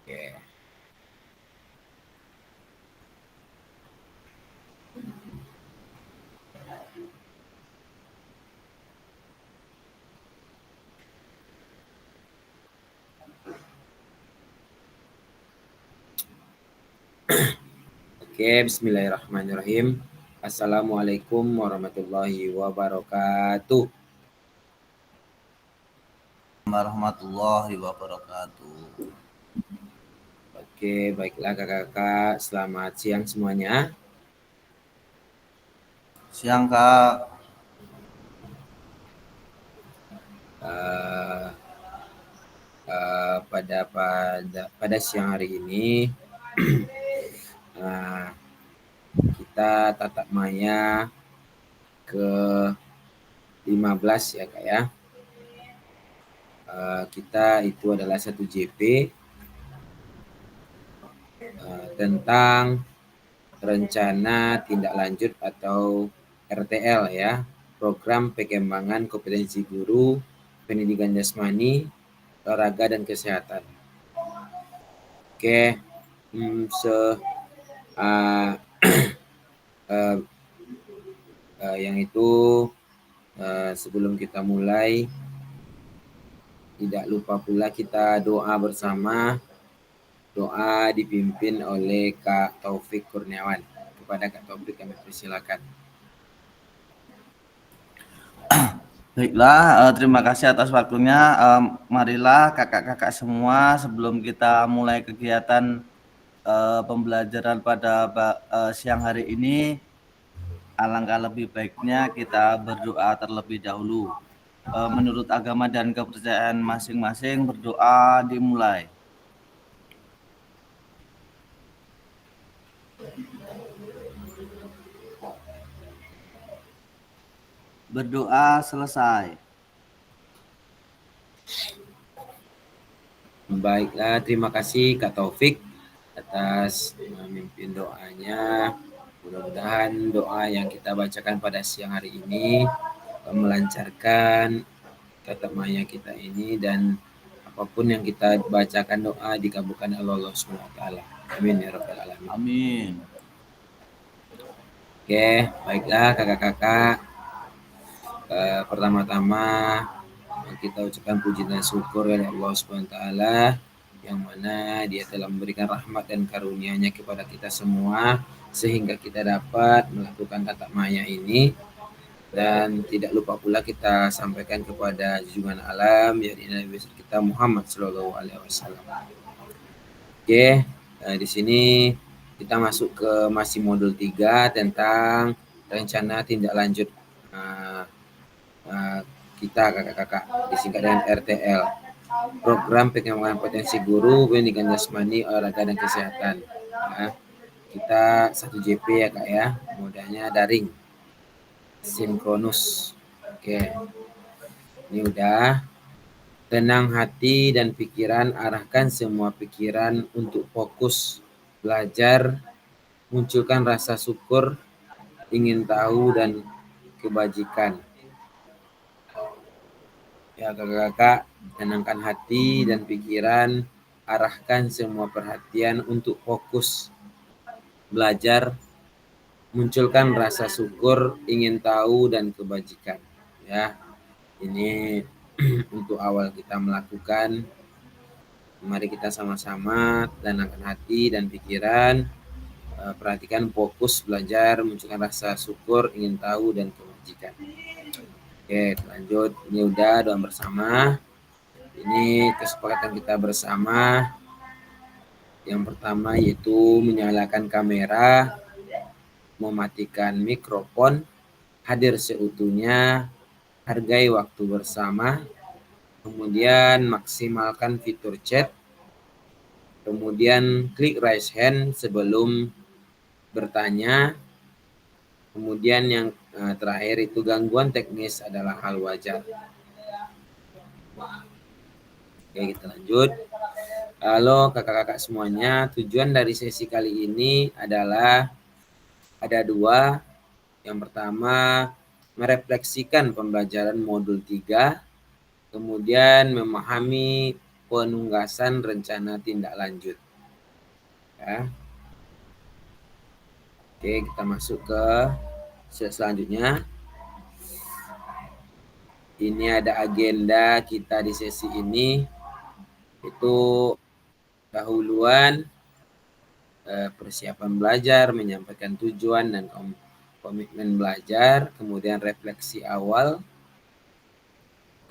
Oke. Oke, bismillahirrahmanirrahim. Assalamualaikum warahmatullahi wabarakatuh. Warahmatullahi wabarakatuh. Oke, baiklah kakak-kakak, selamat siang semuanya. Siang Kak. Uh, pada siang hari ini uh, kita tatap maya ke 15 ya kak ya. Kita itu adalah satu JP tentang rencana tindak lanjut atau RTL ya, program pengembangan kompetensi guru, pendidikan jasmani, olahraga dan kesehatan. Oke, yang itu sebelum kita mulai, tidak lupa pula kita doa bersama. Doa dipimpin oleh Kak Taufik Kurniawan. Kepada Kak Taufik kami persilakan. Baiklah, terima kasih atas waktunya. Marilah kakak-kakak semua, sebelum kita mulai kegiatan pembelajaran pada siang hari ini, alangkah lebih baiknya kita berdoa terlebih dahulu. Menurut agama dan kepercayaan masing-masing, berdoa dimulai. Berdoa selesai. Baiklah, terima kasih Kak Taufik atas memimpin doanya. Mudah-mudahan doa yang kita bacakan pada siang hari ini melancarkan tatap maya kita ini, dan apapun yang kita bacakan doa dikabulkan oleh Allah SWT. Amin ya rabbal alamin. Amin. Oke, baiklah kakak-kakak. Pertama-tama kita ucapkan puji dan syukur kepada Allah SWT, yang mana Dia telah memberikan rahmat dan karunia-Nya kepada kita semua sehingga kita dapat melakukan tatap maya ini. Dan tidak lupa pula kita sampaikan kepada junjungan alam yaitu Nabi besar kita Muhammad Shallallahu Alaihi Wasallam. Oke, di sini kita masuk ke masih modul 3 tentang rencana tindak lanjut kita kakak-kakak, disingkat dengan RTL, program pengembangan potensi guru, pendidikan jasmani, olahraga dan kesehatan. Ya, kita satu JP ya kak ya, modalnya daring, sinkronus. Oke, ini udah. Tenang hati dan pikiran, arahkan semua pikiran untuk fokus belajar, munculkan rasa syukur, ingin tahu dan kebajikan. Ya kakak-kakak, tenangkan hati dan pikiran, arahkan semua perhatian untuk fokus belajar, munculkan rasa syukur, ingin tahu dan kebajikan. Ya, ini untuk awal kita melakukan. Mari kita sama-sama tenangkan hati dan pikiran, perhatikan fokus belajar, munculkan rasa syukur, ingin tahu dan kebajikan. Oke, lanjut. Ini udah doa bersama. Ini kesepakatan kita bersama. Yang pertama yaitu menyalakan kamera, mematikan mikrofon, hadir seutuhnya, hargai waktu bersama, kemudian maksimalkan fitur chat, kemudian klik raise hand sebelum bertanya, kemudian yang terakhir itu gangguan teknis adalah hal wajar. Oke, kita lanjut. Halo kakak-kakak semuanya, tujuan dari sesi kali ini adalah ada dua. Yang pertama, merefleksikan pembelajaran modul 3, kemudian memahami penunggasan rencana tindak lanjut. Ya. Oke, kita masuk ke selanjutnya. Ini ada agenda kita di sesi ini, itu dahuluan persiapan belajar, menyampaikan tujuan dan komitmen belajar, kemudian refleksi awal,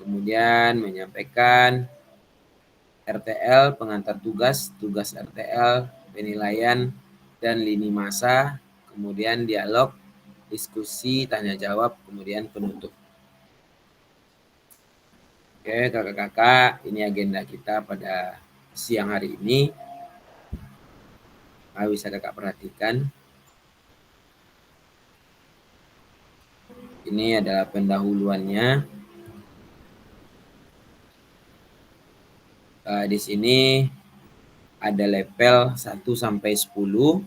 kemudian menyampaikan RTL, pengantar tugas, tugas RTL, penilaian, dan lini masa, kemudian dialog, diskusi, tanya jawab, kemudian penutup. Oke, kakak-kakak, ini agenda kita pada siang hari ini. Bisa kakak perhatikan. Ini adalah pendahuluannya. Di sini ada level 1 sampai 10.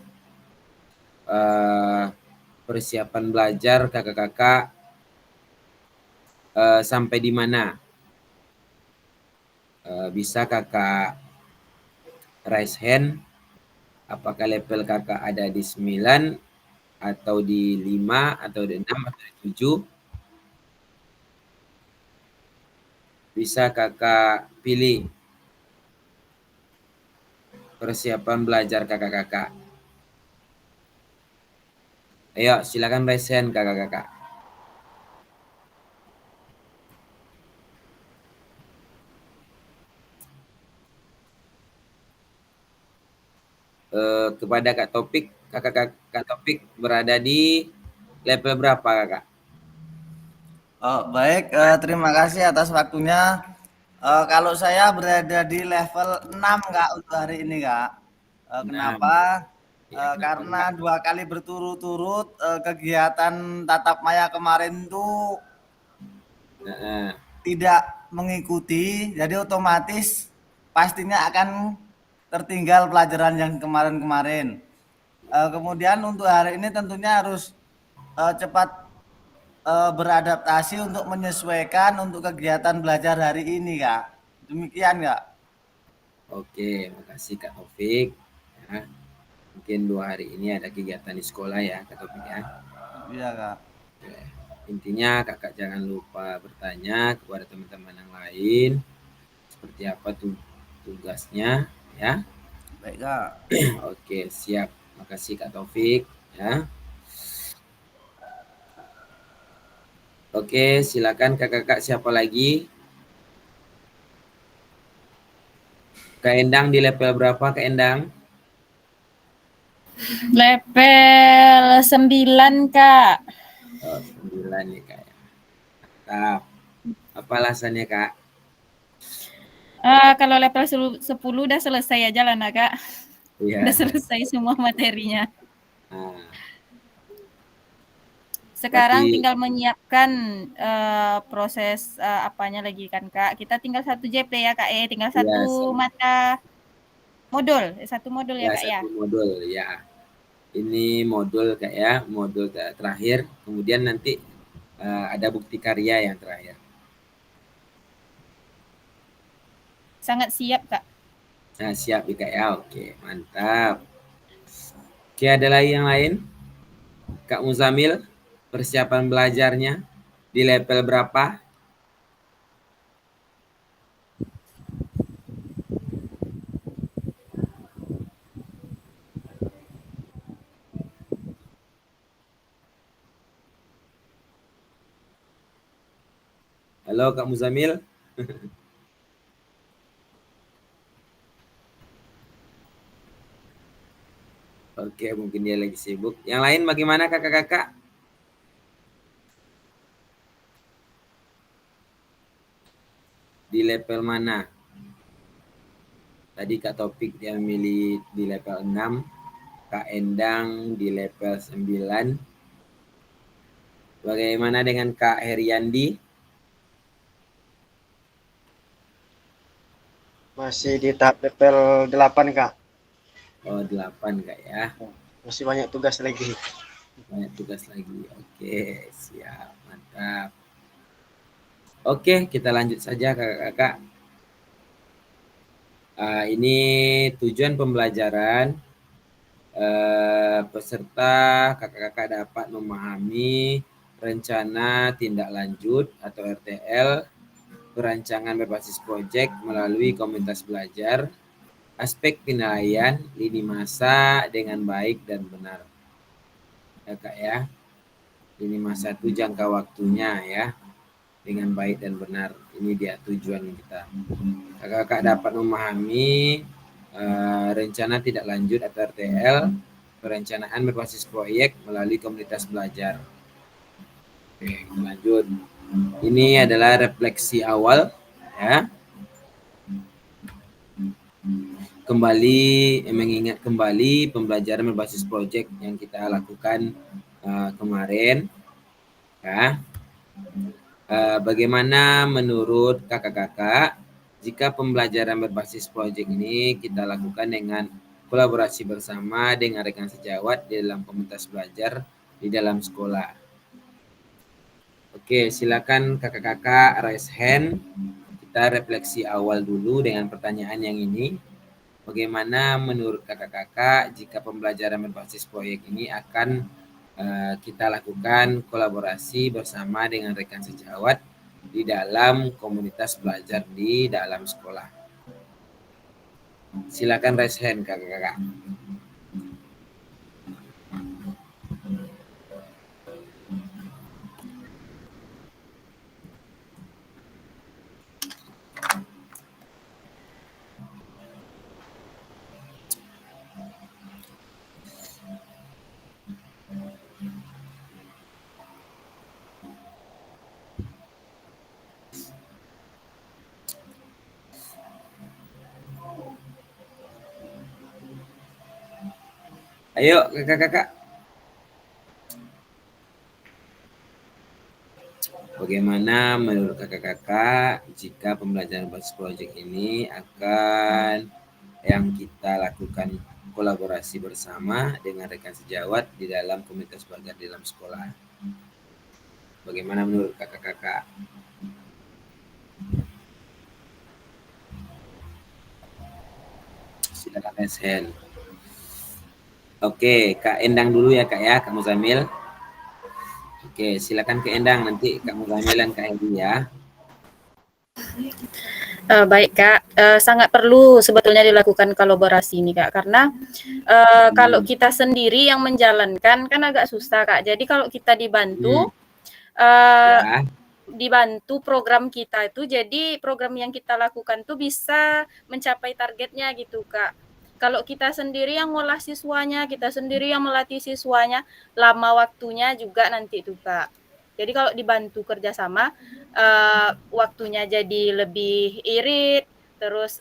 Persiapan belajar kakak-kakak sampai di mana? Bisa kakak raise hand. Apakah level kakak ada di 9 atau di 5 atau di 6 atau di 7? Bisa kakak pilih persiapan belajar kakak-kakak. Ayo silakan raise hand kakak-kakak. Kepada Kak Topik, Kak Topik berada di level berapa kakak? Oh, baik, terima kasih atas waktunya. Kalau saya berada di level 6 Kak untuk hari ini Kak. 6. Kenapa? Ya, kenapa Karena Kak? 2 kali berturut-turut kegiatan tatap maya kemarin tuh tidak mengikuti, jadi otomatis pastinya akan tertinggal pelajaran yang kemarin-kemarin. Kemudian untuk hari ini tentunya harus cepat beradaptasi untuk menyesuaikan untuk kegiatan belajar hari ini, Kak. Demikian, Kak. Oke, makasih Kak Taufik. Ya, mungkin 2 hari ini ada kegiatan di sekolah ya Kak Taufik ya. Iya, Kak. Oke. Intinya kakak jangan lupa bertanya kepada teman-teman yang lain seperti apa tuh tugasnya ya. Baik, Kak. Oke, siap. Makasih Kak Taufik ya. Oke, silakan kakak-kakak siapa lagi? Kak Endang di level berapa Kak Endang? Level 9, Kak. Oh, 9 nih Kak. Mantap. Apa alasannya Kak? Kalau level 10 udah selesai aja lah, nah, Kak. Udah Iya. selesai semua materinya. Nah, Sekarang berarti tinggal menyiapkan proses apanya lagi kan, Kak. Kita tinggal 1 JP ya, Kak. Tinggal ya, 1 mata modul, 1 modul ya, ya Kak, ya. satu modul ya. Ini modul Kak ya, modul terakhir. Kemudian nanti ada bukti karya yang terakhir. Sangat siap, Kak. Nah, siap ya Kak ya. Oke, mantap. Oke, ada lagi yang lain? Kak Muzamil, persiapan belajarnya di level berapa? Halo Kak Muzamil. Oke, mungkin dia lagi sibuk. Yang lain bagaimana kakak-kakak? Di level mana? Tadi Kak Topik dia milih di level 6, Kak Endang di level 9. Bagaimana dengan Kak Heriandi? Masih di tahap level 8, Kak. Oh, 8 Kak ya. Masih banyak tugas lagi. Banyak tugas lagi. Oke, siap. Mantap. Oke, kita lanjut saja kakak-kakak. Ini tujuan pembelajaran. Peserta kakak-kakak dapat memahami rencana tindak lanjut atau RTL, perancangan berbasis proyek melalui komunitas belajar, aspek penilaian lini masa dengan baik dan benar. Ya Kak ya, lini masa itu jangka waktunya ya, dengan baik dan benar. Ini dia tujuan kita. Kakak-kakak dapat memahami rencana tidak lanjut atau RTL, perencanaan berbasis proyek melalui komunitas belajar. Oke, lanjut. Ini adalah refleksi awal ya. Kembali mengingat kembali pembelajaran berbasis proyek yang kita lakukan kemarin ya. Bagaimana menurut kakak-kakak jika pembelajaran berbasis proyek ini kita lakukan dengan kolaborasi bersama dengan rekan sejawat di dalam komunitas belajar di dalam sekolah? Oke, silakan kakak-kakak raise hand. Kita refleksi awal dulu dengan pertanyaan yang ini. Bagaimana menurut kakak-kakak jika pembelajaran berbasis proyek ini akan kita lakukan kolaborasi bersama dengan rekan sejawat di dalam komunitas belajar di dalam sekolah? Silakan raise hand kakak-kakak. Ayo kakak-kakak. Bagaimana menurut kakak-kakak jika pembelajaran berbasis proyek ini akan yang kita lakukan kolaborasi bersama dengan rekan sejawat di dalam komunitas belajar di dalam sekolah? Bagaimana menurut kakak-kakak? Silakan raise hand. Oke, Kak Endang dulu ya Kak ya, Kak Muzamil. Oke, silakan Kak Endang, nanti Kak Muzamil dan Kak Edi ya. Baik Kak, sangat perlu sebetulnya dilakukan kolaborasi ini Kak, karena kalau kita sendiri yang menjalankan kan agak susah Kak. Jadi kalau kita dibantu, Ya. dibantu program kita itu, jadi program yang kita lakukan tuh bisa mencapai targetnya gitu Kak. Kalau kita sendiri yang ngolah siswanya, kita sendiri yang melatih siswanya, lama waktunya juga nanti tuh Kak. Jadi kalau dibantu kerjasama, waktunya jadi lebih irit, terus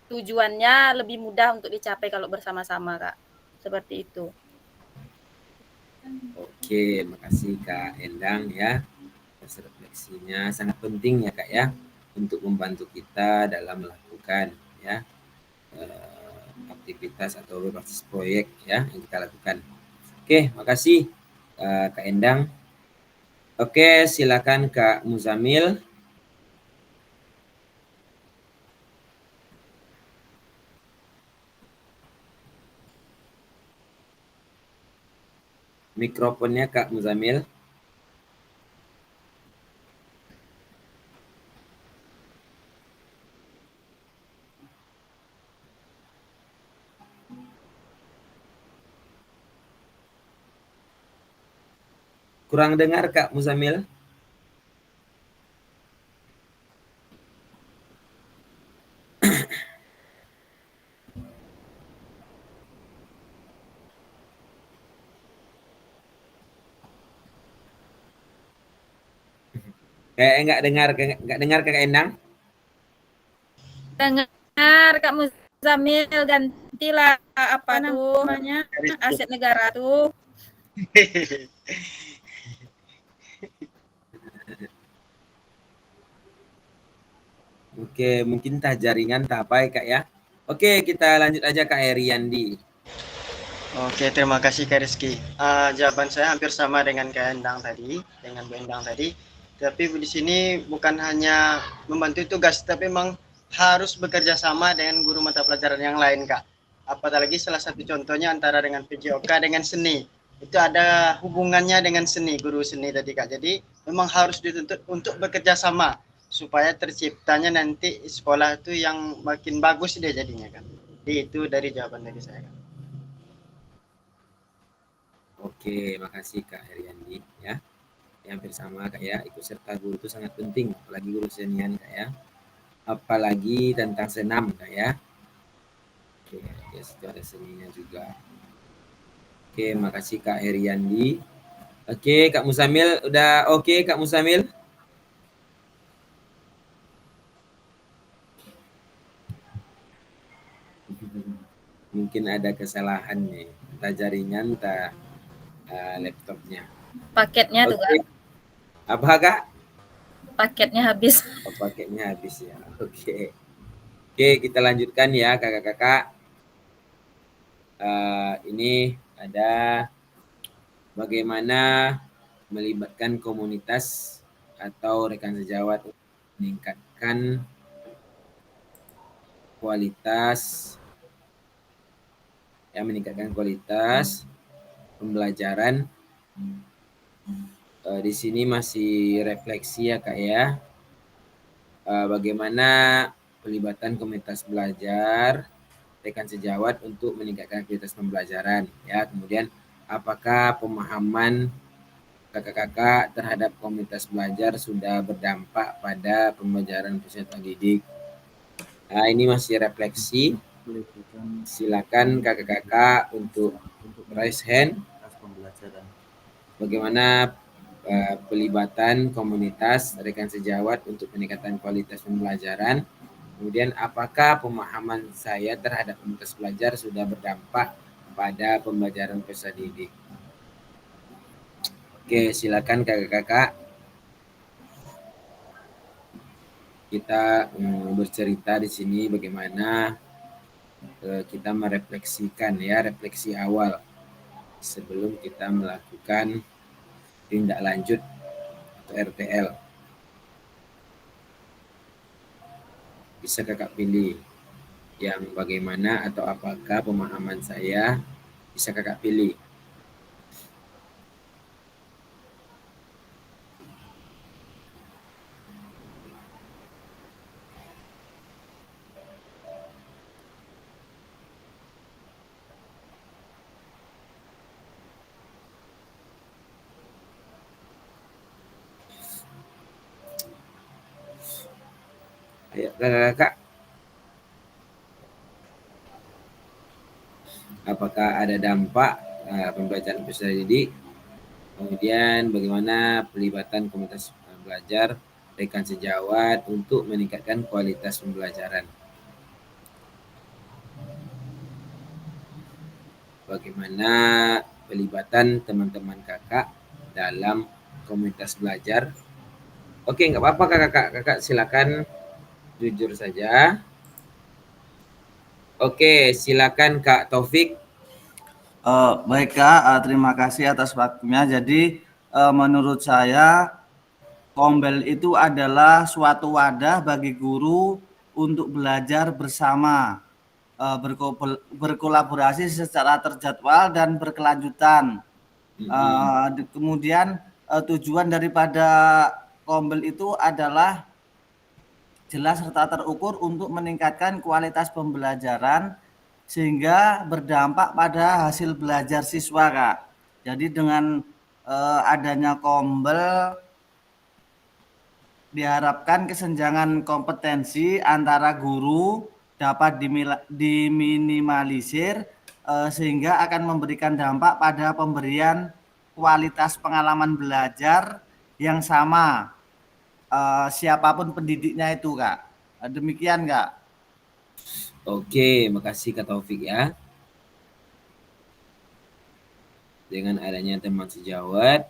tujuannya lebih mudah untuk dicapai kalau bersama-sama Kak. Seperti itu. Oke, makasih Kak Endang ya. Atas refleksinya sangat penting ya Kak ya, untuk membantu kita dalam melakukan ya aktivitas atau berbasis proyek ya yang kita lakukan. Oke, makasih Kak Endang. Oke, silakan Kak Muzamil. Mikrofonnya Kak Muzamil. Kurang dengar Kak Muzamil. Enggak dengar Kak Endang. Dengar Kak Muzamil, gantilah apa namanya aset negara tuh. Oke, mungkin tah jaringan tah apa ya Kak ya. Oke, kita lanjut aja Kak Eriandi. Oke, terima kasih Kak Rizky. Jawaban saya hampir sama dengan Kak Endang tadi, dengan Bu Endang tadi. Tapi di sini bukan hanya membantu tugas, tapi memang harus bekerja sama dengan guru mata pelajaran yang lain, Kak. Apalagi salah satu contohnya antara dengan PJOK dengan seni. Itu ada hubungannya dengan seni, guru seni tadi, Kak. Jadi memang harus dituntut untuk bekerja sama supaya terciptanya nanti sekolah itu yang makin bagus dia jadinya, Kak. Jadi itu dari jawaban dari saya, Kak. Oke, makasih Kak Heriandi ya. Yang hampir sama Kak ya, ikut serta guru itu sangat penting, apalagi guru senian Kak ya. Apalagi tentang senam Kak ya. Oke, ya situ ada seninya juga. Oke, makasih Kak Heriandi. Oke, Kak Musamil, udah oke Kak Musamil? Mungkin ada kesalahan nih, entah jaringan, entah laptopnya. Paketnya tuh, Oke, Kak. apa Kak? Paketnya habis. Oh, paketnya habis ya. Oke. Oke, kita lanjutkan ya kakak-kakak. Ini ada bagaimana melibatkan komunitas atau rekan sejawat untuk meningkatkan kualitas pembelajaran. Di sini masih refleksi ya Kak ya. Bagaimana pelibatan komunitas belajar rekan sejawat untuk meningkatkan kualitas pembelajaran ya. Kemudian apakah pemahaman kakak-kakak terhadap komunitas belajar sudah berdampak pada pembelajaran peserta didik. Nah, ini masih refleksi. Silakan kakak-kakak untuk raise hand. Bagaimana pelibatan komunitas rekan sejawat untuk peningkatan kualitas pembelajaran. Kemudian apakah pemahaman saya terhadap komunitas belajar sudah berdampak pada pembelajaran peserta didik. Oke, silakan kakak-kakak. Kita bercerita di sini bagaimana kita merefleksikan ya, refleksi awal sebelum kita melakukan tindak lanjut atau RTL. Bisa kakak pilih yang bagaimana atau apakah pemahaman saya, bisa kakak pilih. Ayo kakak-kakak. Apakah ada dampak pembelajaran peserta didik? Kemudian bagaimana pelibatan komunitas belajar rekan sejawat untuk meningkatkan kualitas pembelajaran. Bagaimana pelibatan teman-teman kakak dalam komunitas belajar. Oke, nggak apa-apa kakak, kakak silakan jujur saja. Oke, silakan Kak Taufik. Baik Kak, terima kasih atas waktunya. Jadi menurut saya Kombel itu adalah suatu wadah bagi guru untuk belajar bersama, berkolaborasi secara terjadwal dan berkelanjutan. Kemudian tujuan daripada Kombel itu adalah jelas serta terukur untuk meningkatkan kualitas pembelajaran sehingga berdampak pada hasil belajar siswa, Kak. Jadi dengan adanya Kombel diharapkan kesenjangan kompetensi antara guru dapat diminimalisir sehingga akan memberikan dampak pada pemberian kualitas pengalaman belajar yang sama siapapun pendidiknya itu, Kak. Demikian, Kak. Oke, makasih Kak Taufik ya. Dengan adanya teman sejawat,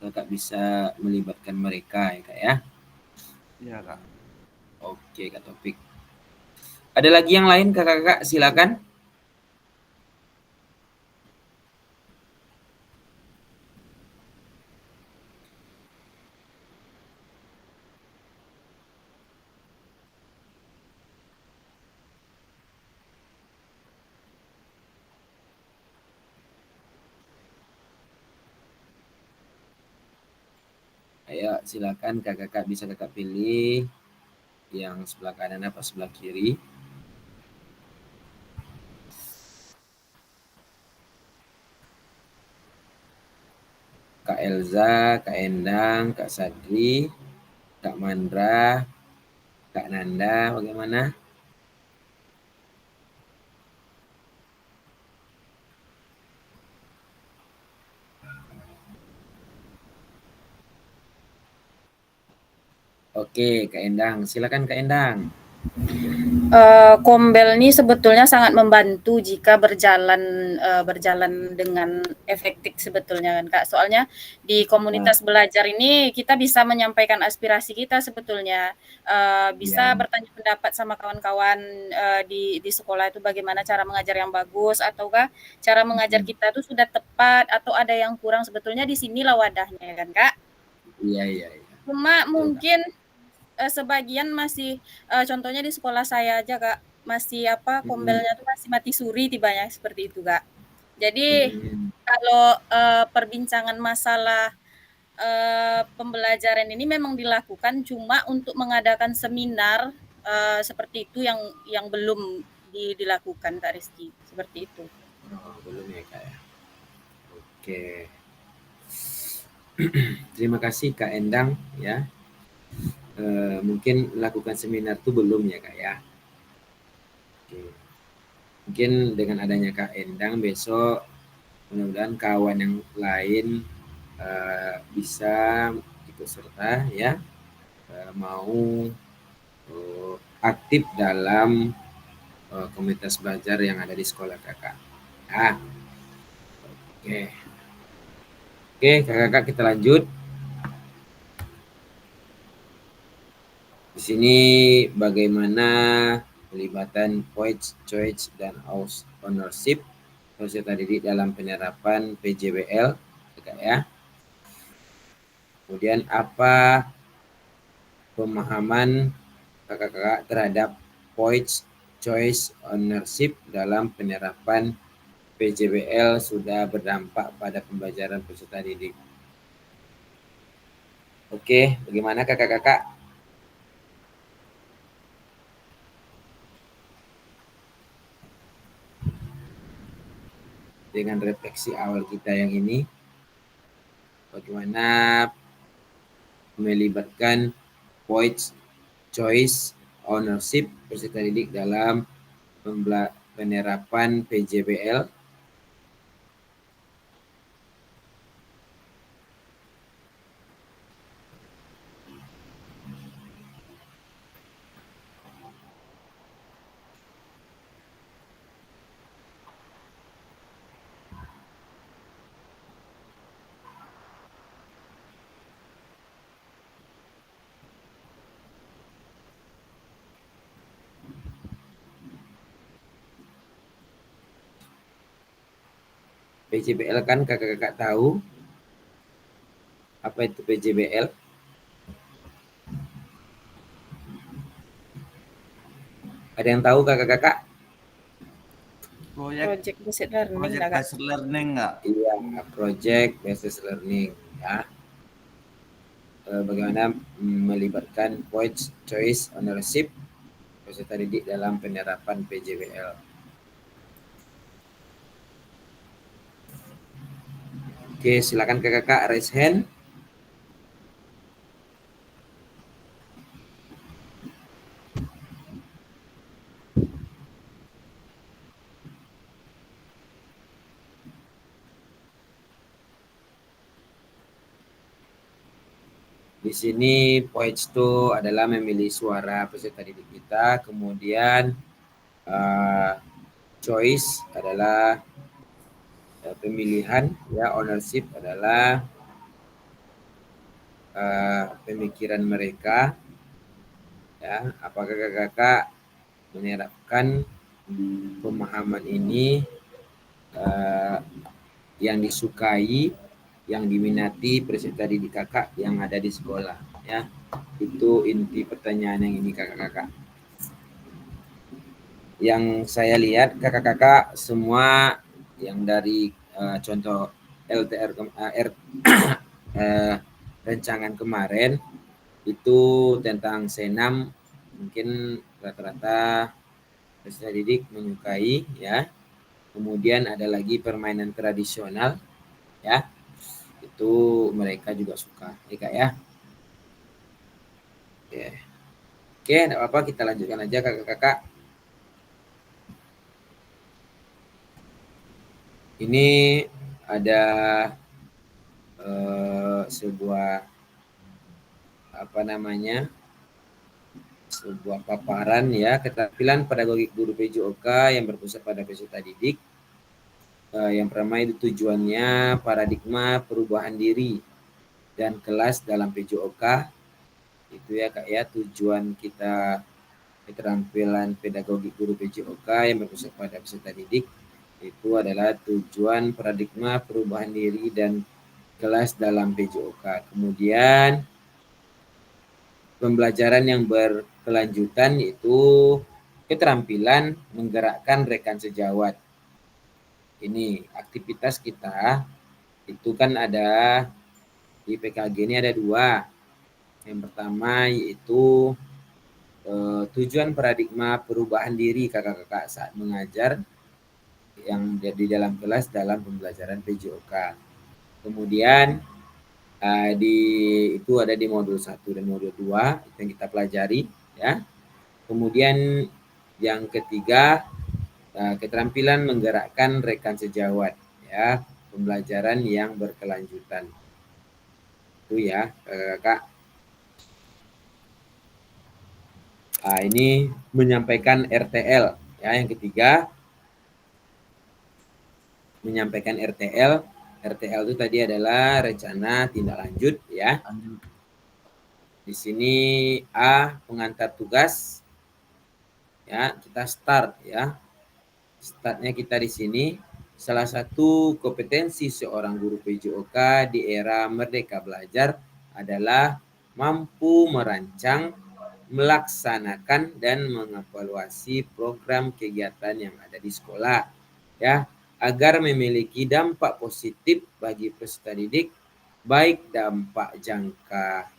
kakak bisa melibatkan mereka ya Kak ya. Iya, Kak. Oke Kak Taufik. Ada lagi yang lain kakak-kakak, silakan. silakan kakak bisa kakak pilih yang sebelah kanan apa sebelah kiri. Kak Elza, Kak Endang, Kak Sadri, Kak Mandra, Kak Nanda, bagaimana? Oke, Kak Endang, silakan Kak Endang. Kombel ini sebetulnya sangat membantu jika berjalan dengan efektif sebetulnya kan Kak. Soalnya di komunitas belajar ini kita bisa menyampaikan aspirasi kita sebetulnya, bisa Ya. bertanya pendapat sama kawan-kawan di sekolah itu bagaimana cara mengajar yang bagus ataukah cara mengajar kita tuh sudah tepat atau ada yang kurang, sebetulnya di sinilah wadahnya kan Kak. Iya. Cuma Betul, mungkin sebagian masih contohnya di sekolah saya aja Kak, masih kombelnya tuh masih mati suri tibanya seperti itu Kak. Jadi kalau perbincangan masalah pembelajaran ini memang dilakukan cuma untuk mengadakan seminar seperti itu yang belum dilakukan Kak Rizky, seperti itu. Oh, belum ya Kak ya. Oke. Terima kasih Kak Endang ya. Mungkin lakukan seminar itu belum ya Kak ya. Oke. Mungkin dengan adanya Kak Endang besok mudah-mudahan kawan yang lain bisa ikut serta ya, mau aktif dalam komunitas belajar yang ada di sekolah kakak. Oke kakak kita lanjut. Di sini bagaimana pelibatan points, choice, dan ownership peserta didik dalam penerapan PJBL, ya. Kemudian apa pemahaman kakak-kakak terhadap points, choice, ownership dalam penerapan PJBL sudah berdampak pada pembelajaran peserta didik. Oke, bagaimana kakak-kakak? Dengan refleksi awal kita yang ini, bagaimana melibatkan points, choice, ownership peserta didik dalam penerapan PJBL. PJBL kan kakak-kakak tahu apa itu PJBL? Ada yang tahu kakak-kakak? Project based learning, project based learning nggak? Iya, project based learning ya. Bagaimana melibatkan points, choice, ownership peserta didik dalam penerapan PJBL. Oke, silakan kakak-kakak raise hand. Di sini points itu adalah memilih suara peserta didik kita, kemudian choice adalah pemilihan, ya, ownership adalah pemikiran mereka, ya. Apakah kakak menerapkan pemahaman ini yang disukai, yang diminati peserta didik kakak yang ada di sekolah, ya. Itu inti pertanyaan yang ini kakak-kakak. Yang saya lihat kakak-kakak semua yang dari contoh LTR rancangan kemarin itu tentang senam, mungkin rata-rata peserta didik menyukai ya. Kemudian ada lagi permainan tradisional ya, itu mereka juga suka ya Kak ya. Oke, oke, tidak apa-apa, kita lanjutkan aja kakak-kakak. Ini ada sebuah sebuah paparan ya, keterampilan pedagogik guru PJOK yang berpusat pada peserta didik. Yang pertama itu tujuannya paradigma perubahan diri dan kelas dalam PJOK. Itu ya Kak ya, tujuan kita keterampilan pedagogik guru PJOK yang berpusat pada peserta didik itu adalah tujuan paradigma perubahan diri dan kelas dalam PJOK. Kemudian pembelajaran yang berkelanjutan itu keterampilan menggerakkan rekan sejawat. Ini aktivitas kita itu kan ada di PKG ini ada 2. Yang pertama yaitu tujuan paradigma perubahan diri kakak-kakak saat mengajar yang di dalam kelas dalam pembelajaran PJOK. Kemudian itu ada di modul 1 dan modul 2 itu yang kita pelajari ya. Kemudian yang ketiga keterampilan menggerakkan rekan sejawat ya, pembelajaran yang berkelanjutan. Itu ya Kak. Ini menyampaikan RTL ya, yang ketiga menyampaikan RTL. RTL itu tadi adalah rencana tindak lanjut ya. Di sini A pengantar tugas ya, kita start ya. Startnya kita di sini, salah satu kompetensi seorang guru PJOK di era Merdeka Belajar adalah mampu merancang, melaksanakan dan mengevaluasi program kegiatan yang ada di sekolah ya, agar memiliki dampak positif bagi peserta didik, baik dampak jangka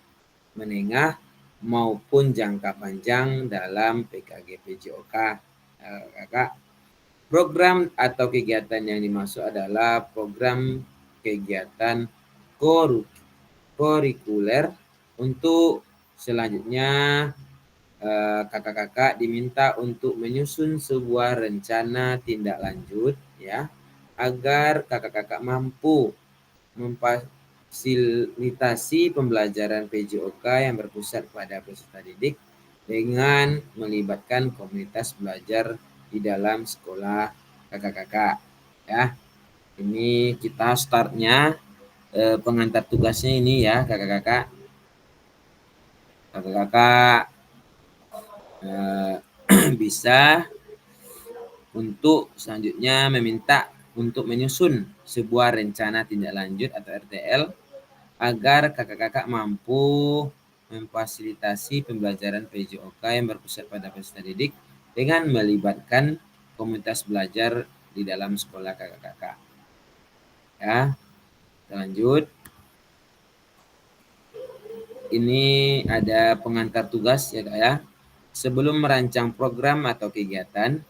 menengah maupun jangka panjang dalam PKG PJOK. Kakak, program atau kegiatan yang dimaksud adalah program kegiatan kurikuler. Untuk selanjutnya kakak-kakak diminta untuk menyusun sebuah rencana tindak lanjut ya, agar kakak-kakak mampu memfasilitasi pembelajaran PJOK yang berpusat pada peserta didik dengan melibatkan komunitas belajar di dalam sekolah kakak-kakak ya. Ini kita startnya pengantar tugasnya ini ya kakak-kakak. Kakak-kakak bisa untuk selanjutnya meminta untuk menyusun sebuah rencana tindak lanjut atau RTL agar kakak-kakak mampu memfasilitasi pembelajaran PJOK yang berpusat pada peserta didik dengan melibatkan komunitas belajar di dalam sekolah kakak-kakak. Ya, kita lanjut. Ini ada pengantar tugas ya Kak ya. Sebelum merancang program atau kegiatan,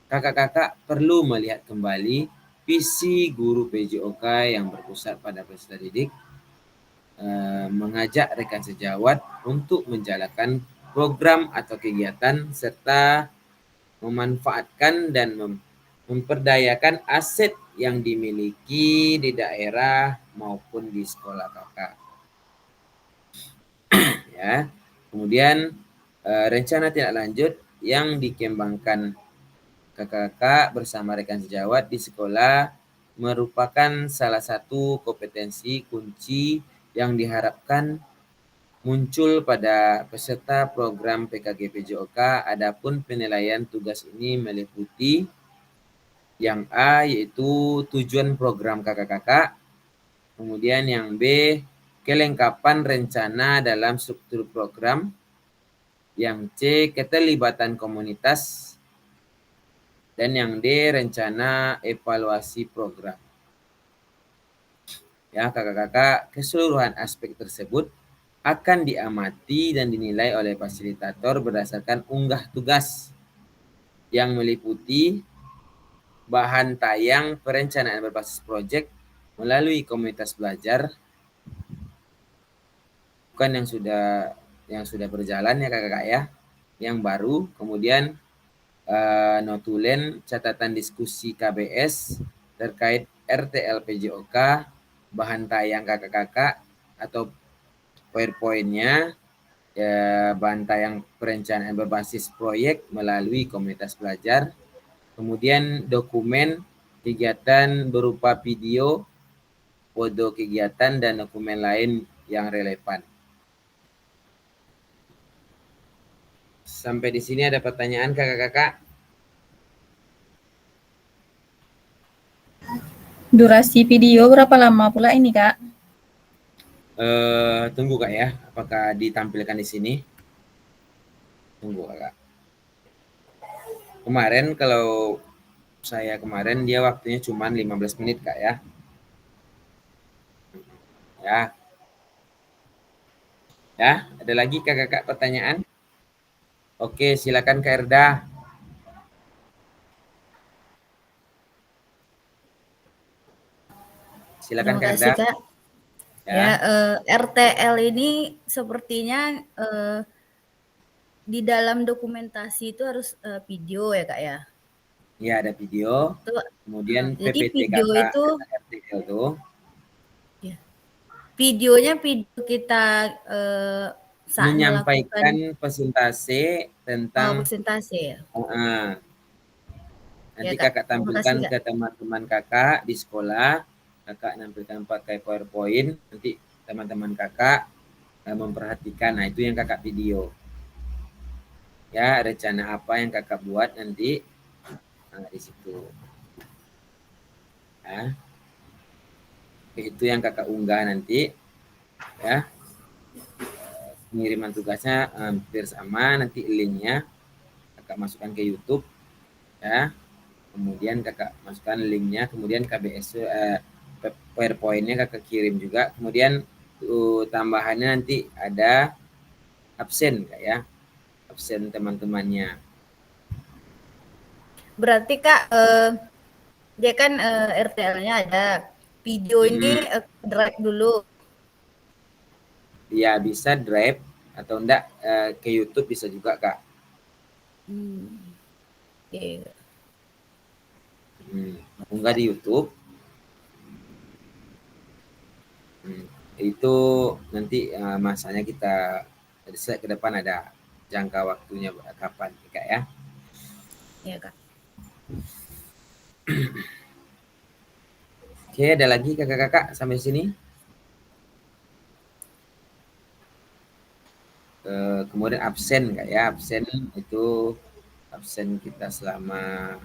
kakak-kakak perlu melihat kembali visi guru PJOK yang berpusat pada peserta didik, mengajak rekan sejawat untuk menjalankan program atau kegiatan serta memanfaatkan dan memperdayakan aset yang dimiliki di daerah maupun di sekolah kakak. Ya. Kemudian rencana tindak lanjut yang dikembangkan kakak-kakak bersama rekan sejawat di sekolah merupakan salah satu kompetensi kunci yang diharapkan muncul pada peserta program PKG PJOK. Adapun penilaian tugas ini meliputi yang A yaitu tujuan program kakak-kakak, kemudian yang B kelengkapan rencana dalam struktur program, yang C keterlibatan komunitas, dan yang D rencana evaluasi program. Ya, kakak-kakak, keseluruhan aspek tersebut akan diamati dan dinilai oleh fasilitator berdasarkan unggah tugas yang meliputi bahan tayang perencanaan berbasis proyek melalui komunitas belajar, bukan yang sudah berjalan ya kakak-kakak ya, yang baru, kemudian notulen catatan diskusi KBS terkait RTL PJOK, bahan tayang kakak-kakak atau PowerPoint-nya, ya, bahan tayang perencanaan berbasis proyek melalui komunitas belajar, kemudian dokumen kegiatan berupa video, foto kegiatan, dan dokumen lain yang relevan. Sampai di sini ada pertanyaan kakak-kakak? Durasi video berapa lama pula ini, Kak? Tunggu kak ya, apakah ditampilkan di sini? Tunggu kakak. Kemarin kalau saya kemarin dia waktunya cuma 15 menit kak ya. Ya. Ya, ada lagi kakak-kakak pertanyaan? Oke, silakan Kak Erda. Silakan Terima Kak Erda. kasih, Kak. Ya, RTL ini sepertinya di dalam dokumentasi itu harus video ya, Kak ya. Ya, ada video. Itu, Kemudian jadi PPT video kakak itu, RTL tuh. ya, videonya video kita saat melakukan Menyampaikan presentasi tentang presentasi ya. Ya, nanti Kak. kakak Terima kasih, tampilkan Kak. ke teman-teman kakak di sekolah. Kakak nampilkan pakai PowerPoint. Nanti teman-teman kakak memperhatikan. Nah, itu yang kakak video. Ya, rencana apa yang kakak buat nanti di situ. Ya. Itu yang kakak unggah nanti. Ya. Pengiriman tugasnya hampir sama, nanti linknya kakak masukkan ke YouTube. Ya. Kemudian kakak masukkan linknya, kemudian KBS PowerPoint-nya kakak kirim juga. Kemudian tambahannya nanti ada absen kak ya, absen teman-temannya. Berarti Kak, dia kan RTL-nya ada video ini drive dulu. Ya bisa drive atau enggak ke YouTube bisa juga kak. Okay. Unggah di YouTube. Itu nanti masanya kita ke depan ada jangka waktunya kapan kak ya. Ya Kak. Oke, ada lagi kakak-kakak sampai sini? Kemudian absen kak ya, absen itu absen kita selama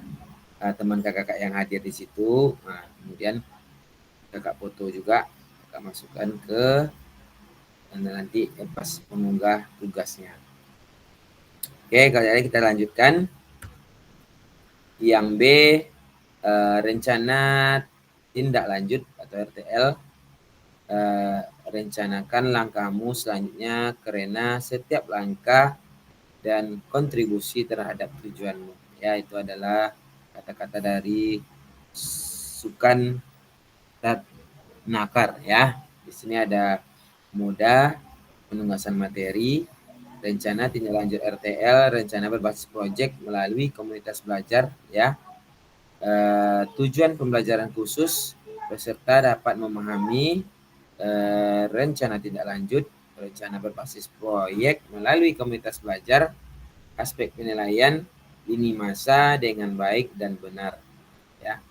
teman kakak-kakak yang hadir di situ. Nah, kemudian kakak foto juga, kakak masukkan ke nanti pas mengunggah tugasnya. Oke, kalau jadi kita lanjutkan. Yang B, rencana tindak lanjut atau RTL. Rencanakan langkahmu selanjutnya karena setiap langkah dan kontribusi terhadap tujuanmu. Ya, itu adalah kata-kata dari Sukan Nakar ya. Di sini ada mudah, penugasan materi, rencana tindak lanjut RTL, rencana berbasis proyek melalui komunitas belajar ya. Tujuan pembelajaran khusus, peserta dapat memahami rencana tindak lanjut, rencana berbasis proyek melalui komunitas belajar, aspek penilaian, lini masa dengan baik dan benar. Ya,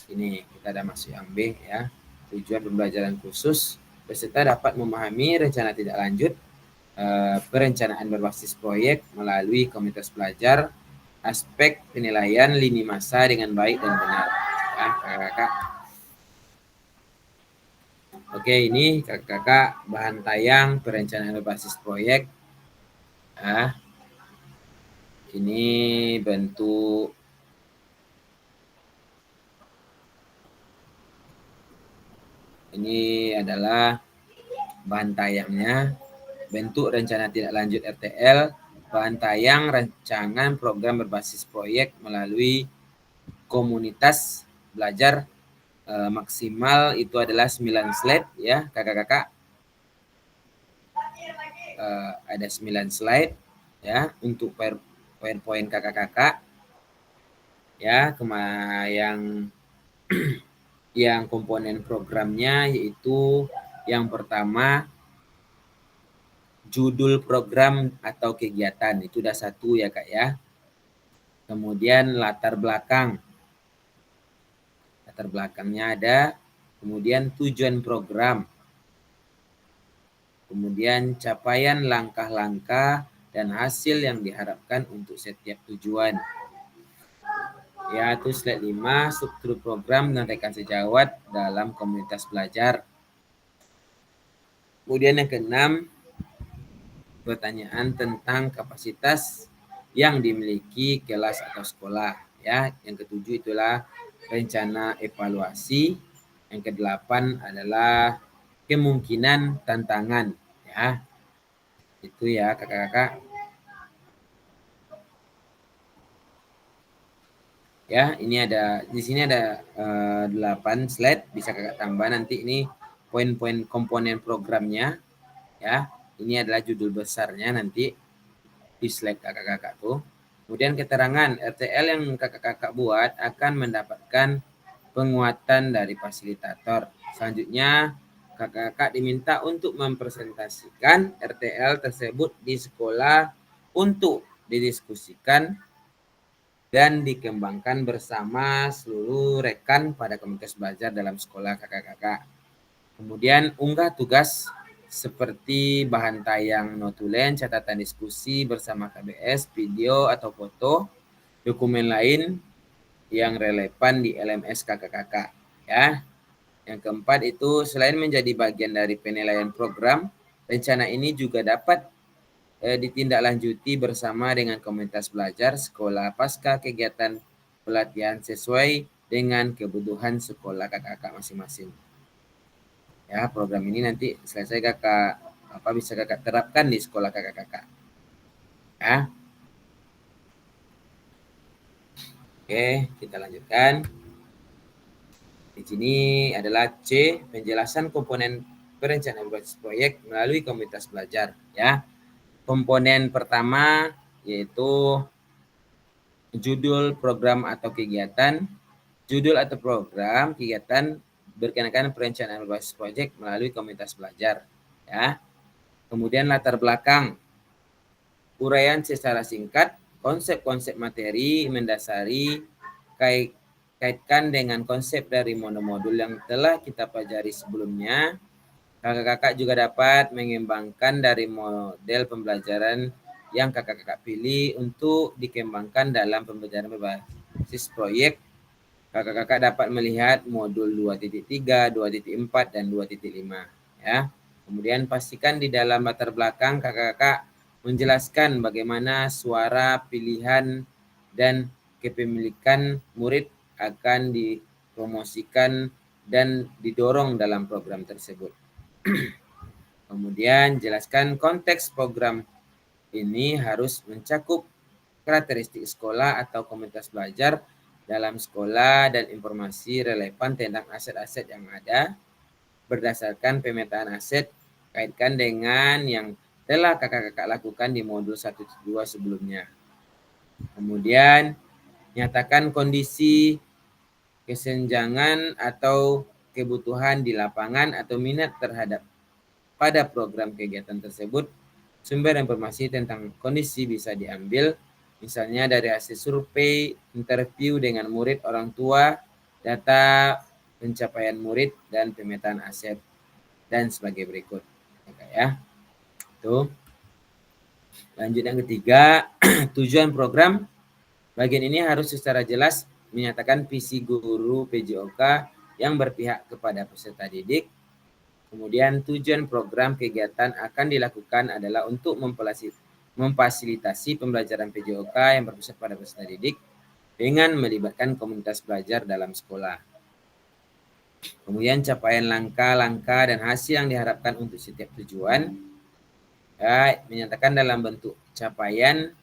ini kita ada masuk yang B ya. Tujuan pembelajaran khusus, peserta dapat memahami rencana tindak lanjut, perencanaan berbasis proyek melalui komunitas belajar, aspek penilaian lini masa dengan baik dan benar. Ya, kakak-kakak. Oke, ini kakak-kakak bahan tayang perencanaan berbasis proyek. Ini bentuk Ini adalah bahan tayangnya. Bentuk rencana tidak lanjut RTL, bahan tayang rancangan program berbasis proyek melalui komunitas belajar, maksimal itu adalah 9 slide ya kakak-kakak. Ada 9 slide ya untuk PowerPoint kakak-kakak ya. Yang komponen programnya yaitu yang pertama judul program atau kegiatan, itu udah 1 ya kak ya. Kemudian latar belakangnya ada, kemudian tujuan program, kemudian capaian langkah-langkah dan hasil yang diharapkan untuk setiap tujuan. Ya, itu slide 5, struktur program dan rekan sejawat dalam komunitas belajar. Kemudian yang ke-6, pertanyaan tentang kapasitas yang dimiliki kelas atau sekolah ya. Yang ke-7 itulah rencana evaluasi. Yang ke-8 adalah kemungkinan tantangan ya. Itu ya kakak-kakak. Ya, ini ada di sini ada 8 slide, bisa kakak tambah nanti. Ini poin-poin komponen programnya ya. Ini adalah judul besarnya nanti di slide kakak-kakak tuh. Kemudian keterangan RTL yang kakak-kakak buat akan mendapatkan penguatan dari fasilitator. Selanjutnya kakak-kakak diminta untuk mempresentasikan RTL tersebut di sekolah untuk didiskusikan dan dikembangkan bersama seluruh rekan pada komunitas belajar dalam sekolah kakak-kakak. Kemudian unggah tugas seperti bahan tayang notulen, catatan diskusi bersama KBS, video atau foto, dokumen lain yang relevan di LMS kakak-kakak ya. Yang keempat itu selain menjadi bagian dari penilaian program, rencana ini juga dapat ditindaklanjuti bersama dengan komunitas belajar sekolah pasca kegiatan pelatihan sesuai dengan kebutuhan sekolah kakak-kakak masing-masing. Ya, program ini nanti selesai kakak bisa kakak terapkan di sekolah kakak-kakak. Ya. Oke, kita lanjutkan. Di sini adalah C, penjelasan komponen perencanaan berbasis proyek melalui komunitas belajar. Ya, komponen pertama yaitu judul program atau kegiatan. Judul atau program kegiatan berkenaan perencanaan berbasis proyek melalui komunitas belajar. Ya. Kemudian latar belakang, uraian secara singkat, konsep-konsep materi mendasari, kaitkan dengan konsep dari modul yang telah kita pelajari sebelumnya. Kakak-kakak juga dapat mengembangkan dari model pembelajaran yang kakak-kakak pilih untuk dikembangkan dalam pembelajaran berbasis proyek. Kakak-kakak dapat melihat modul 2.3, 2.4, dan 2.5 ya. Kemudian pastikan di dalam latar belakang kakak-kakak menjelaskan bagaimana suara, pilihan, dan kepemilikan murid akan dipromosikan dan didorong dalam program tersebut. Kemudian jelaskan konteks program ini harus mencakup karakteristik sekolah atau komunitas belajar dalam sekolah dan informasi relevan tentang aset-aset yang ada. Berdasarkan pemetaan aset, kaitkan dengan yang telah kakak-kakak lakukan di modul 1-2 sebelumnya. Kemudian nyatakan kondisi kesenjangan atau kebutuhan di lapangan atau minat terhadap pada program kegiatan tersebut. Sumber informasi tentang kondisi bisa diambil misalnya dari hasil survei, interview dengan murid, orang tua, data pencapaian murid, dan pemetaan aset, dan sebagai berikut. Oke, ya. Tuh. Lanjut yang ketiga, tujuan program. Bagian ini harus secara jelas menyatakan visi guru PJOK yang berpihak kepada peserta didik. Kemudian tujuan program kegiatan akan dilakukan adalah untuk memfasilitasi pembelajaran PJOK yang berpusat pada peserta didik dengan melibatkan komunitas belajar dalam sekolah. Kemudian capaian langkah-langkah dan hasil yang diharapkan untuk setiap tujuan, ya, menyatakan dalam bentuk capaian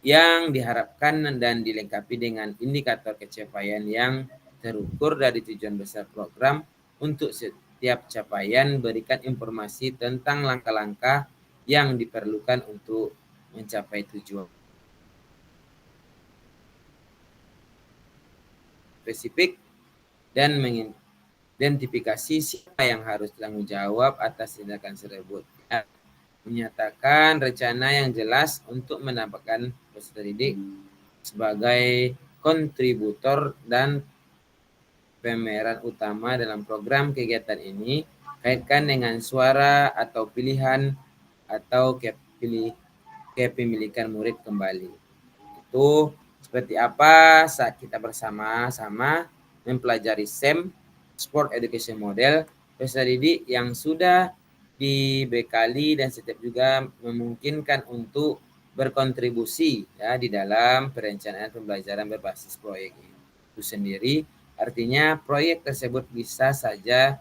yang diharapkan dan dilengkapi dengan indikator capaian yang terukur dari tujuan besar program. Untuk setiap capaian berikan informasi tentang langkah-langkah yang diperlukan untuk mencapai tujuan spesifik dan mengidentifikasi siapa yang harus tanggung jawab atas tindakan tersebut. Ya, menyatakan rencana yang jelas untuk menambahkan peserta didik sebagai kontributor dan pemeran utama dalam program kegiatan ini, kaitkan dengan suara atau pilihan atau kepemilikan murid kembali. Itu seperti apa saat kita bersama-sama mempelajari SEM, Sport Education Model, peserta didik yang sudah dibekali dan setiap juga memungkinkan untuk berkontribusi ya di dalam perencanaan pembelajaran berbasis proyek itu sendiri. Artinya proyek tersebut bisa saja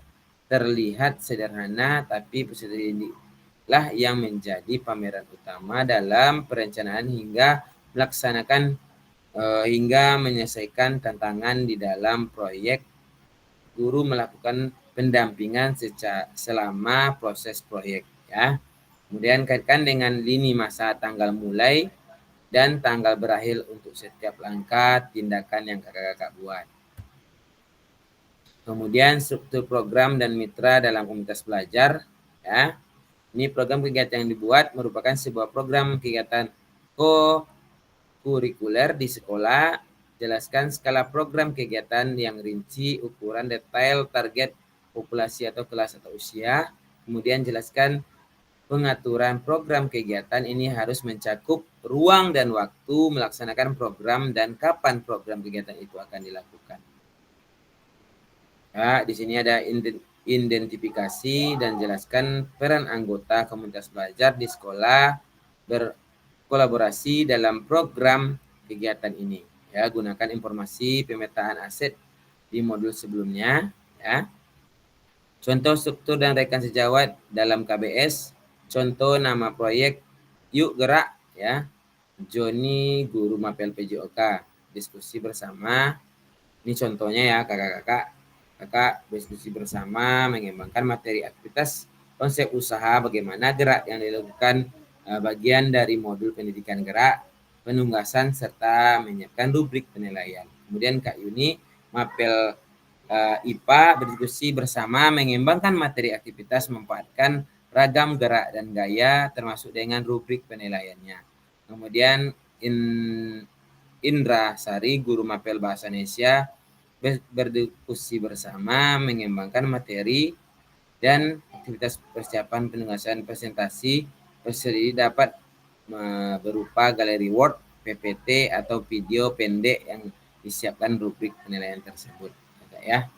terlihat sederhana, tapi peserta didik lah yang menjadi pameran utama dalam perencanaan hingga melaksanakan hingga menyelesaikan tantangan di dalam proyek. Guru melakukan pendampingan selama proses proyek ya. Kemudian kaitkan dengan lini masa tanggal mulai dan tanggal berakhir untuk setiap langkah tindakan yang kakak-kakak buat. Kemudian struktur program dan mitra dalam komunitas belajar ya. Ini program kegiatan yang dibuat merupakan sebuah program kegiatan kurikuler di sekolah. Jelaskan skala program kegiatan yang rinci, ukuran detail, target populasi atau kelas atau usia. Kemudian jelaskan pengaturan program kegiatan ini harus mencakup ruang dan waktu melaksanakan program dan kapan program kegiatan itu akan dilakukan. Ya, di sini ada identifikasi dan jelaskan peran anggota komunitas belajar di sekolah berkolaborasi dalam program kegiatan ini. Ya, gunakan informasi pemetaan aset di modul sebelumnya. Ya. Contoh struktur dan rekan sejawat dalam KBS. Contoh nama proyek Yuk Gerak. Ya. Joni, guru mapel PJOK. Diskusi bersama. Ini contohnya ya kakak-kakak. Kakak berdiskusi bersama mengembangkan materi aktivitas konsep usaha bagaimana gerak yang dilakukan bagian dari modul pendidikan gerak, penunggasan serta menyiapkan rubrik penilaian. Kemudian Kak Yuni mapel IPA berdiskusi bersama mengembangkan materi aktivitas memanfaatkan ragam gerak dan gaya termasuk dengan rubrik penilaiannya. Kemudian Indra Sari guru mapel bahasa Indonesia berdiskusi bersama mengembangkan materi dan aktivitas persiapan penugasan presentasi peserta dapat berupa galeri Word, PPT atau video pendek yang disiapkan rubrik penilaian tersebut. Ya,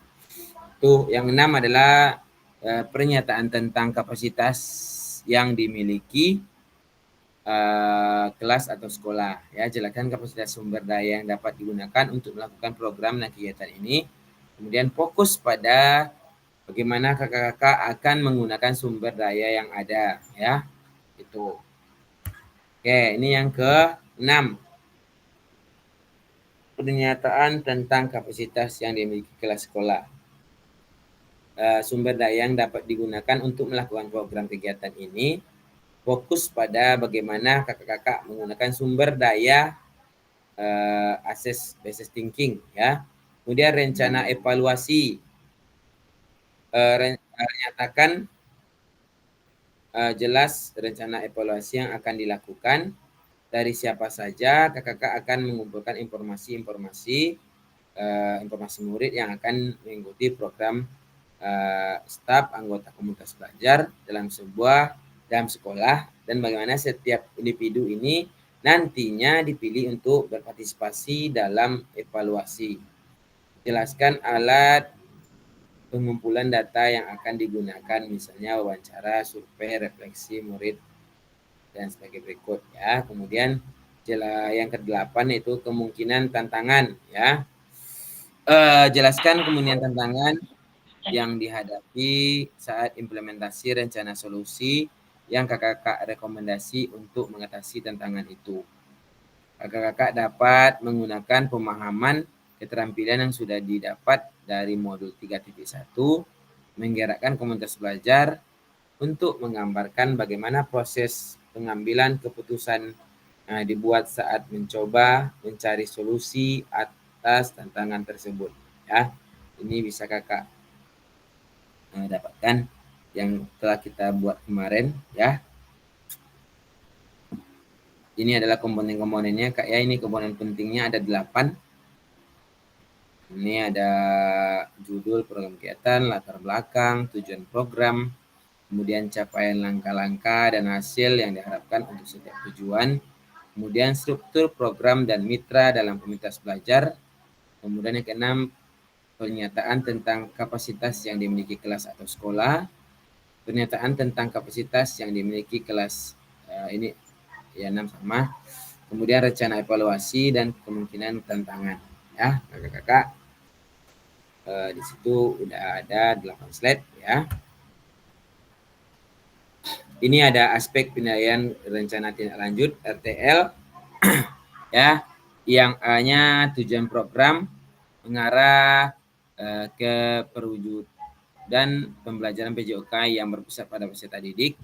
itu yang 6 adalah pernyataan tentang kapasitas yang dimiliki kelas atau sekolah. Ya, jelaskan kapasitas sumber daya yang dapat digunakan untuk melakukan program dan kegiatan ini. Kemudian fokus pada bagaimana kakak-kakak akan menggunakan sumber daya yang ada. Ya, itu. Oke, ini yang ke-6. Pernyataan tentang kapasitas yang dimiliki kelas sekolah. Sumber daya yang dapat digunakan untuk melakukan program kegiatan ini fokus pada bagaimana kakak-kakak menggunakan sumber daya basis thinking ya. Kemudian rencana evaluasi nyatakan jelas rencana evaluasi yang akan dilakukan, dari siapa saja kakak-kakak akan mengumpulkan informasi murid yang akan mengikuti program staf anggota komunitas belajar dalam sekolah, dan bagaimana setiap individu ini nantinya dipilih untuk berpartisipasi dalam evaluasi. Jelaskan alat pengumpulan data yang akan digunakan, misalnya wawancara, survei, refleksi murid, dan sebagai berikut ya. Kemudian yang ke-8 itu kemungkinan tantangan ya. Jelaskan kemudian tantangan yang dihadapi saat implementasi rencana solusi yang kakak-kakak rekomendasi untuk mengatasi tantangan itu. Kakak-kakak dapat menggunakan pemahaman keterampilan yang sudah didapat dari modul 3.1, menggerakkan komunitas belajar untuk menggambarkan bagaimana proses pengambilan keputusan dibuat saat mencoba mencari solusi atas tantangan tersebut. Ya, ini bisa kakak dapatkan yang telah kita buat kemarin, ya. Ini adalah komponen-komponennya kak ya. Ini komponen pentingnya ada 8. Ini ada judul program kegiatan, latar belakang, tujuan program, kemudian capaian langkah-langkah dan hasil yang diharapkan untuk setiap tujuan, kemudian struktur program dan mitra dalam komunitas belajar, kemudian yang keenam pernyataan tentang kapasitas yang dimiliki kelas atau sekolah, pernyataan tentang kapasitas yang dimiliki kelas ini ya 6 sama, kemudian rencana evaluasi dan kemungkinan tantangan, ya kakak-kakak. Di situ udah ada 8 slide ya. Ini ada aspek penilaian rencana tindak lanjut RTL ya, yang A-nya tujuan program mengarah ke perwujudan pembelajaran PJOK yang berpusat pada peserta didik,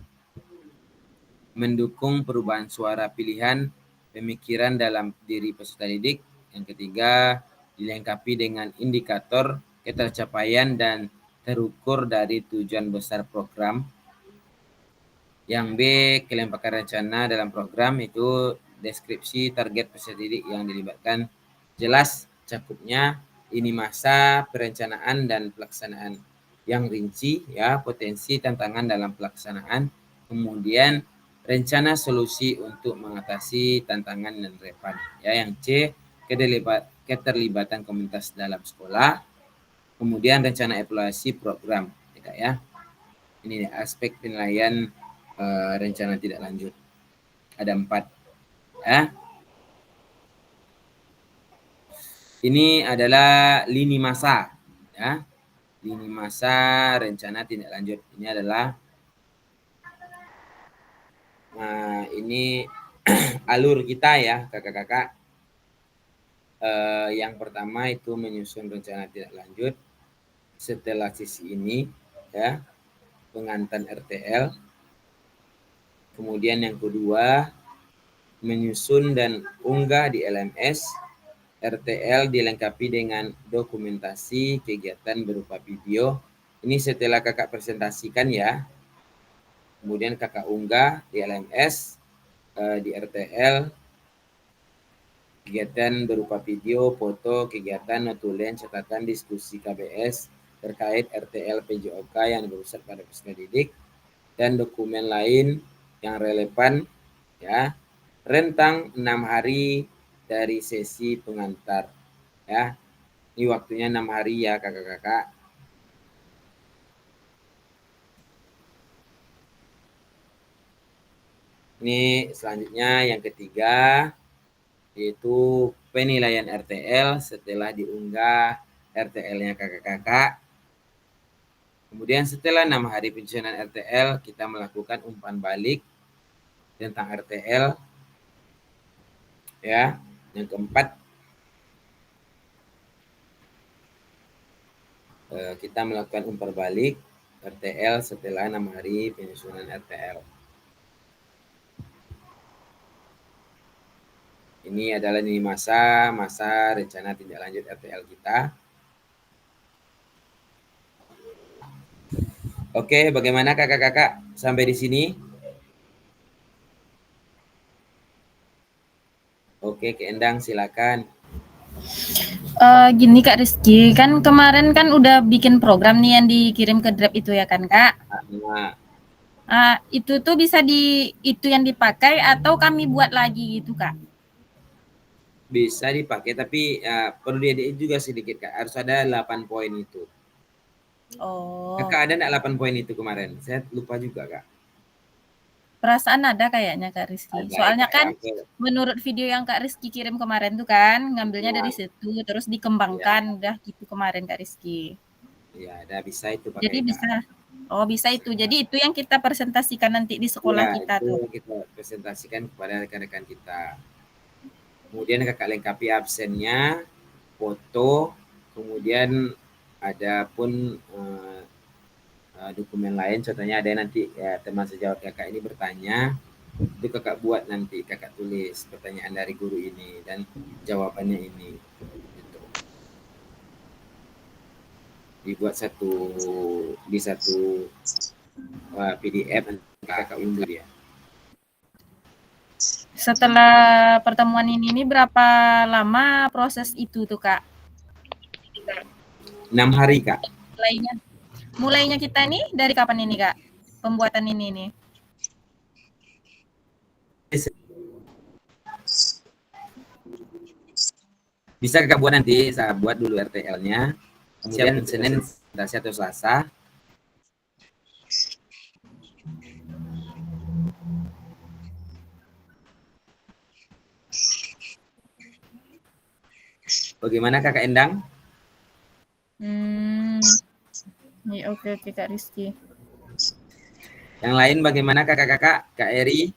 mendukung perubahan suara pilihan pemikiran dalam diri peserta didik. Yang ketiga, dilengkapi dengan indikator ketercapaian dan terukur dari tujuan besar program. Yang B, kelembapan rencana dalam program itu deskripsi target peserta didik yang dilibatkan, jelas cakupnya, ini masa perencanaan dan pelaksanaan yang rinci ya, potensi tantangan dalam pelaksanaan, kemudian rencana solusi untuk mengatasi tantangan dan relevan. Ya, yang C, keterlibatan komunitas dalam sekolah, kemudian rencana evaluasi program, ya. Ini aspek penilaian rencana tidak lanjut. Ada 4. Ya. Ini adalah lini masa, ya. Lini masa rencana tindak lanjut. Ini adalah ini alur kita ya, kakak-kakak. Yang pertama itu menyusun rencana tindak lanjut. Setelah sisi ini, ya, pengantar RTL. Kemudian yang kedua, menyusun dan unggah di LMS. RTL dilengkapi dengan dokumentasi kegiatan berupa video. Ini setelah kakak presentasikan ya. Kemudian kakak unggah di LMS, di RTL, kegiatan berupa video, foto, kegiatan, notulen, catatan, diskusi KBS terkait RTL PJOK yang berpusat pada peserta didik, dan dokumen lain yang relevan ya, rentang 6 hari dari sesi pengantar ya. Ini waktunya 6 hari ya kakak-kakak. Ini selanjutnya yang ketiga, yaitu penilaian RTL setelah diunggah RTL-nya kakak-kakak. Kemudian setelah 6 hari penyusunan RTL, kita melakukan umpan balik tentang RTL. Ya, yang keempat, kita melakukan umpan balik RTL setelah 6 hari penyusunan RTL. Ini adalah lini masa rencana tindak lanjut RTL kita. Oke, bagaimana kakak-kakak sampai di sini? Oke, Kak Endang silakan. Gini Kak Rizky, kan kemarin kan udah bikin program nih yang dikirim ke Drive itu ya kan Kak? Itu tuh bisa itu yang dipakai atau kami buat lagi gitu Kak? Bisa dipakai, tapi perlu diedit juga sedikit Kak. Harus ada 8 poin itu. Oh. Kakak ada enggak 8 poin itu kemarin? Saya lupa juga Kak. Perasaan ada kayaknya Kak Rizky. Ada, Soalnya Kak, kan ya. menurut video yang Kak Rizky kirim kemarin tuh kan, ngambilnya dari Ya, situ, terus ya, dikembangkan, udah gitu kemarin Kak Rizky. ya, ada bisa itu Jadi pakai, Kak. bisa. Oh, bisa itu. Jadi itu yang kita presentasikan nanti di sekolah Ya, kita itu tuh. yang kita presentasikan kepada rekan-rekan kita. Kemudian Kakak lengkapi absennya, foto, kemudian ada pun dokumen lain, contohnya ada nanti ya, teman sejawat Kakak ini bertanya, itu Kakak buat nanti, Kakak tulis pertanyaan dari guru ini dan jawabannya ini. Gitu. Dibuat di satu PDF nanti Kakak unduh ya. Setelah pertemuan ini berapa lama proses itu tuh Kak? 6 hari, Kak. Mulainya kita nih dari kapan ini Kak? Pembuatan ini nih. Bisa Kakak buat nanti, saya buat dulu RTL-nya. Kemudian Senin atau Selasa. Bagaimana Kakak Endang? Ya, oke Kak Rizky. Yang lain bagaimana kakak-kakak? Kak Eri?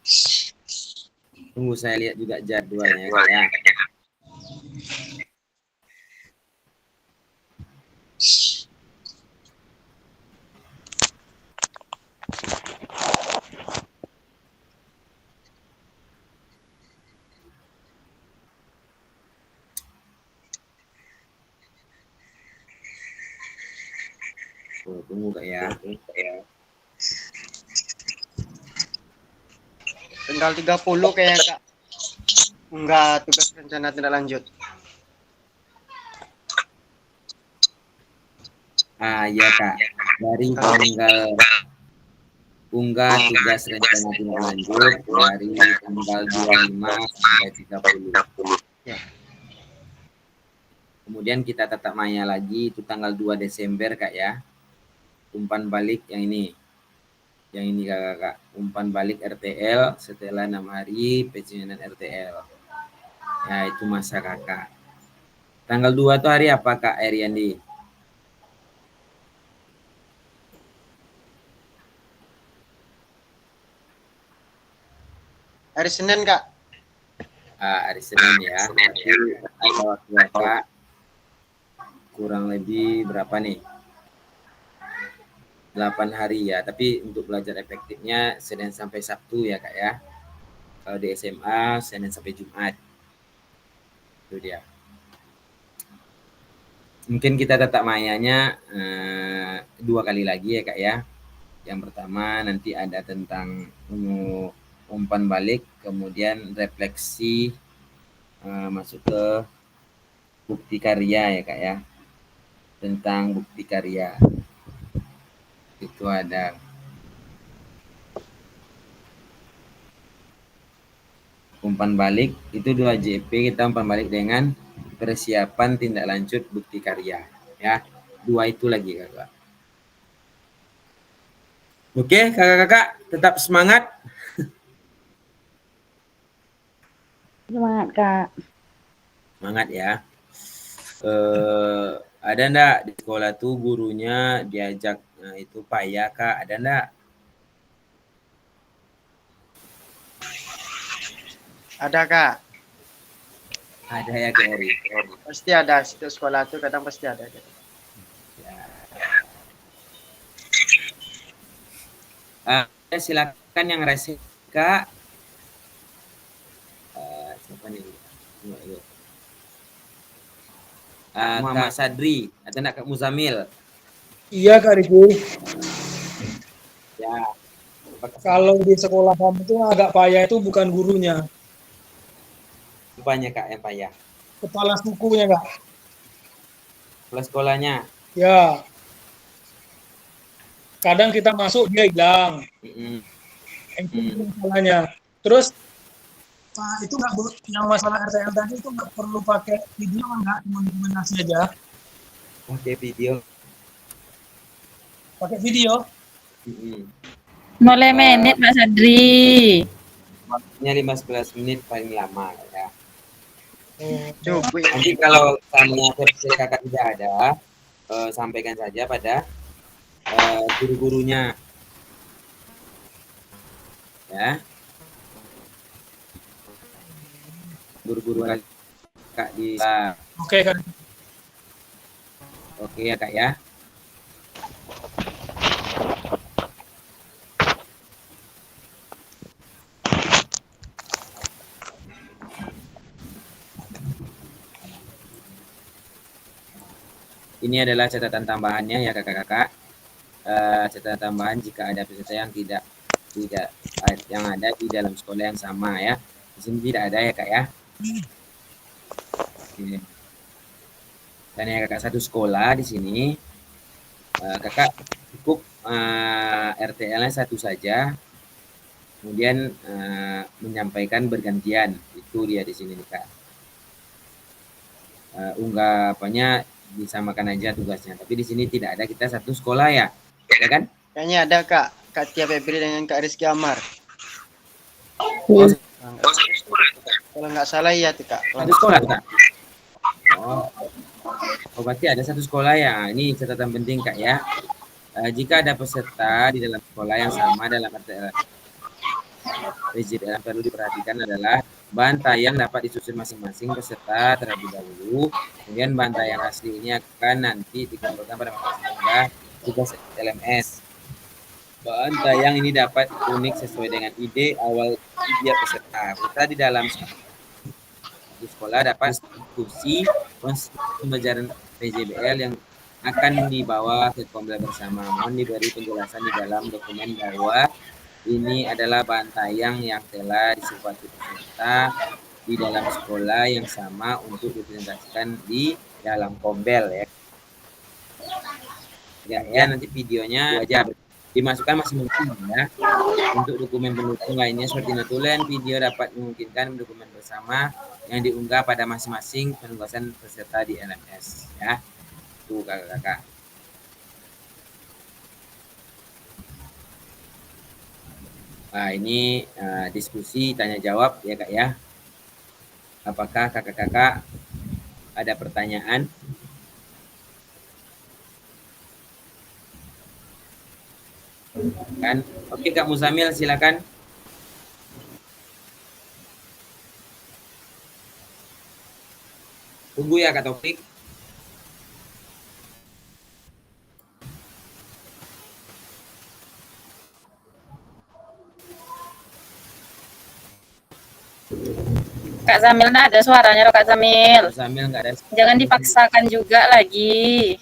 Tunggu saya lihat juga jadwalnya ya. Tunggu Kak ya. Tanggal 30 kayak Kak. Enggak, tugas rencana tindak lanjut. Ya Kak. Dari tanggal unggah tugas rencana tindak lanjut dari tanggal 25 sampai 30. Ya. Kemudian kita tatap maya lagi itu tanggal 2 Desember Kak ya. Umpan balik yang ini. Yang ini kakak, umpan balik RTL setelah 6 hari pensiunan RTL. Ya itu masa kakak. Tanggal 2 itu hari apa Kak Eriandi? Hari Senin Kak. Hari Senin ya. Jadi waktu Kakak kurang lebih berapa nih? 8 hari ya, tapi untuk belajar efektifnya Senin sampai Sabtu ya Kak ya. Kalau di SMA Senin sampai Jumat. Itu dia. Mungkin kita tatap mayanya 2 kali lagi ya Kak ya. Yang pertama nanti ada tentang umpan balik, kemudian refleksi masuk ke bukti karya ya Kak ya. Tentang bukti karya. Itu ada umpan balik, itu 2 JP kita umpan balik dengan persiapan tindak lanjut bukti karya ya. 2 itu lagi Kakak. Oke kakak-kakak tetap semangat. Semangat Kak. Semangat ya. Ada enggak di sekolah tuh gurunya diajak itu payah Kak? Ada enggak? Ada Kak. Ada ya Kak Eri. Pasti ada, setiap sekolah tuh kadang pasti ada. Ya. Silakan yang rese Kak. Siapa nih? Kak Sadri atau enggak Kak Muzamil? Iya Kak Riki. Ya. Kalau di sekolah kamu itu agak payah itu bukan gurunya. Rupanya Kak yang payah. Kepala sukunya Kak. Kepala sekolahnya. Ya. Kadang kita masuk dia hilang. Itu masalahnya. Terus itu nggak yang masalah RTL tadi itu nggak perlu pakai video nggak, cuma dokumentasi aja. Pakai video. Pakai video. Mulai menit Pak Sadri. Waktunya 15 menit paling lama ya. Cukup. Nanti kalau sama versi kakak tidak ada, sampaikan saja pada guru-gurunya ya, guru-guru kakak di Oke kan. oke ya kak ya. Ini adalah catatan tambahannya ya kakak-kakak. Catatan tambahan jika ada peserta yang tidak yang ada di dalam sekolah yang sama ya. Di sini tidak ada ya kak ya. Oke. Dan ya kakak satu sekolah di sini, kakak cukup RTL-nya satu saja, kemudian menyampaikan bergantian. Itu dia di sini nih kak. Unggapannya disamakan aja tugasnya, tapi di sini tidak ada, kita satu sekolah ya kan? Kayaknya ada Kak Tia Febri dengan Kak Rizky Amar. Oh, Kalau nggak salah iya tuh Kak. satu sekolah tuh, kak. Oh, berarti ada satu sekolah ya. Ini catatan penting kak ya. Jika ada peserta di dalam sekolah yang sama dalam RTL PJDL, perlu diperhatikan adalah bahan tayang dapat disusun masing-masing peserta terlebih dahulu. Kemudian bahan tayang asli ini akan nanti dikumpulkan pada masa tugas LMS. Bahan tayang ini dapat unik sesuai dengan ide awal dia peserta. Peserta di dalam sekolah dapat diskusi pembelajaran PJBL yang akan dibawa ke Komdel bersama. Mohon diberi penjelasan di dalam dokumen bahwa ini adalah bahan tayang yang telah disepakati peserta di dalam sekolah yang sama untuk dipresentasikan di dalam Kombel ya. Ya, nanti videonya aja dimasukkan masing-masing ya. Untuk dokumen pendukung lainnya seperti notulen, video dapat memungkinkan dokumen bersama yang diunggah pada masing-masing penugasan peserta di LMS ya. Tuh kakak-kakak. Nah, ini diskusi tanya jawab ya kak ya. Apakah kakak-kakak ada pertanyaan? Kan? Oke Kak Muzamil silakan. Tunggu ya Kak Taufik. Kak Zamil nggak ada suaranya loh Kak Zamil. Muzamil nggak ada. Jangan dipaksakan juga lagi.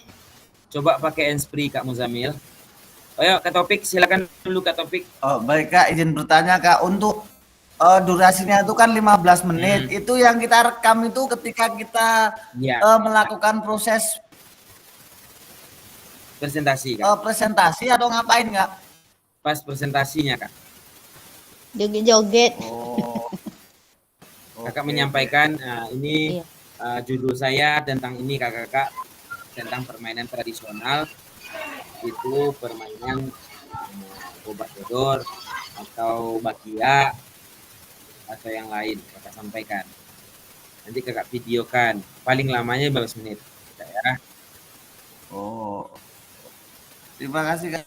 Coba pakai handsfree Kak Muzamil. Ayo Kak Taufik silakan dulu Kak Taufik. Oh, baik Kak, izin bertanya Kak, untuk durasinya itu kan 15 menit. Itu yang kita rekam itu ketika kita Ya. Melakukan proses Presentasi Kak. presentasi atau ngapain Kak? Pas presentasinya Kak. Joget-joget. Oh. Kakak menyampaikan ini Iya. judul saya tentang ini kakak-kakak, tentang permainan tradisional. Itu permainan obat dodor atau bakia atau yang lain kakak sampaikan. Nanti kakak videokan, paling lamanya 15 menit ya. Oh. Terima kasih Kak.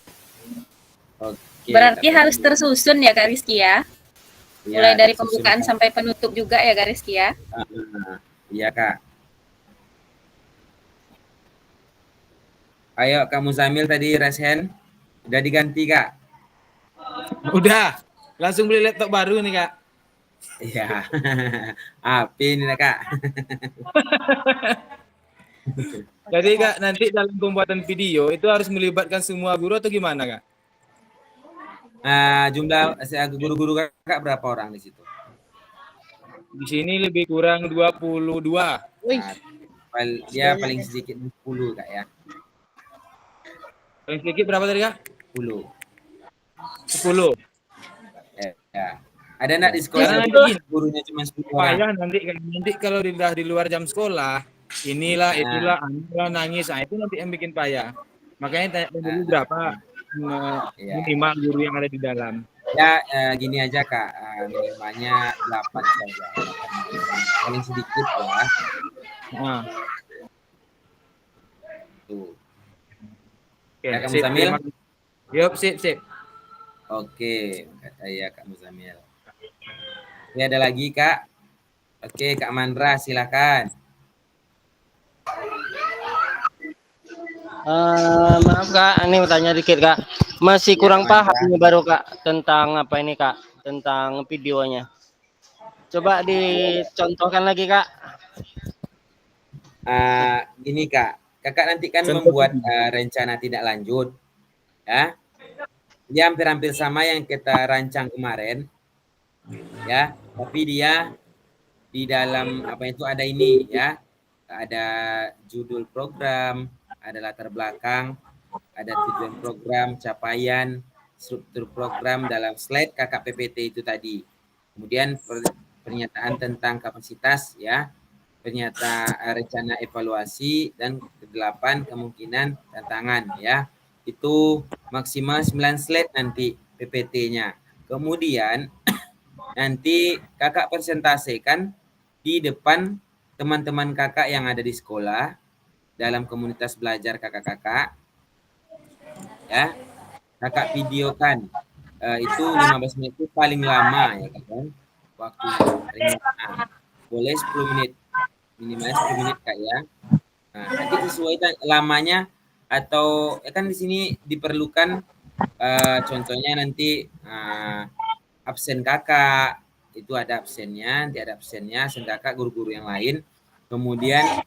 Oke, Berarti Kak harus Taufik. tersusun ya Kak Rizky ya. Ya, Mulai dari tersusun, pembukaan Kak. sampai penutup juga ya Kak Rizky ya. Iya Kak. Ayo Kak Muzamil tadi raise hand. Udah diganti Kak. Udah, langsung beli laptop baru nih Kak. Iya. Api ini Kak. Jadi Kak, nanti dalam pembuatan video itu harus melibatkan semua guru atau gimana Kak? Jumlah guru-guru kakak berapa orang di situ? Di sini lebih kurang 22. Dia paling sedikit 10 Kak ya. Paling sedikit berapa tadi Kak? 10. 10. Ya. Ada enggak di sekolah Karena yang nanti gurunya cuma 10 orang? payah nanti kalau di luar jam sekolah, inilah itulah nangis, nah itu nanti yang bikin payah. Makanya tanya dulu berapa. Ya. minimal guru yang ada di dalam. Ya gini aja Kak, minimalnya 8 saja. Paling sedikit ya. Nah, Tuh. oke, Ya Kak sip, Muzamil? terima kasih. Yup, sip. Oke, kata ya Kak Muzamil. Ini ada lagi Kak. Oke, Kak Mandra silakan. Maaf Kak, ini mau tanya dikit Kak. Masih Ya, kurang Kak paham Mandra. ini baru Kak tentang apa ini Kak? Tentang videonya. Coba dicontohkan lagi Kak. Gini Kak, Kakak nanti kan Contoh membuat video. rencana tidak lanjut, ya. Dia hampir-hampir sama yang kita rancang kemarin, ya. Tapi dia di dalam apa itu ada ini, ya. Ada judul program, ada latar belakang, ada tujuan program, capaian, struktur program dalam slide Kakak PPT itu tadi. Kemudian pernyataan tentang kapasitas, ya. Pernyataan rencana evaluasi, dan kedelapan kemungkinan tantangan, ya. Itu maksimal 9 slide nanti PPT-nya. Kemudian nanti Kakak presentasikan di depan teman-teman Kakak yang ada di sekolah dalam komunitas belajar kakak-kakak, ya. Kakak videokan itu 15 menit itu paling lama ya kan waktunya. Boleh 10 menit, minimal 10 menit Kak ya. Nah, nanti sesuai lamanya, atau kan di sini diperlukan contohnya nanti absen Kakak itu ada absennya, nanti ada absennya absen Kakak, guru-guru yang lain. Kemudian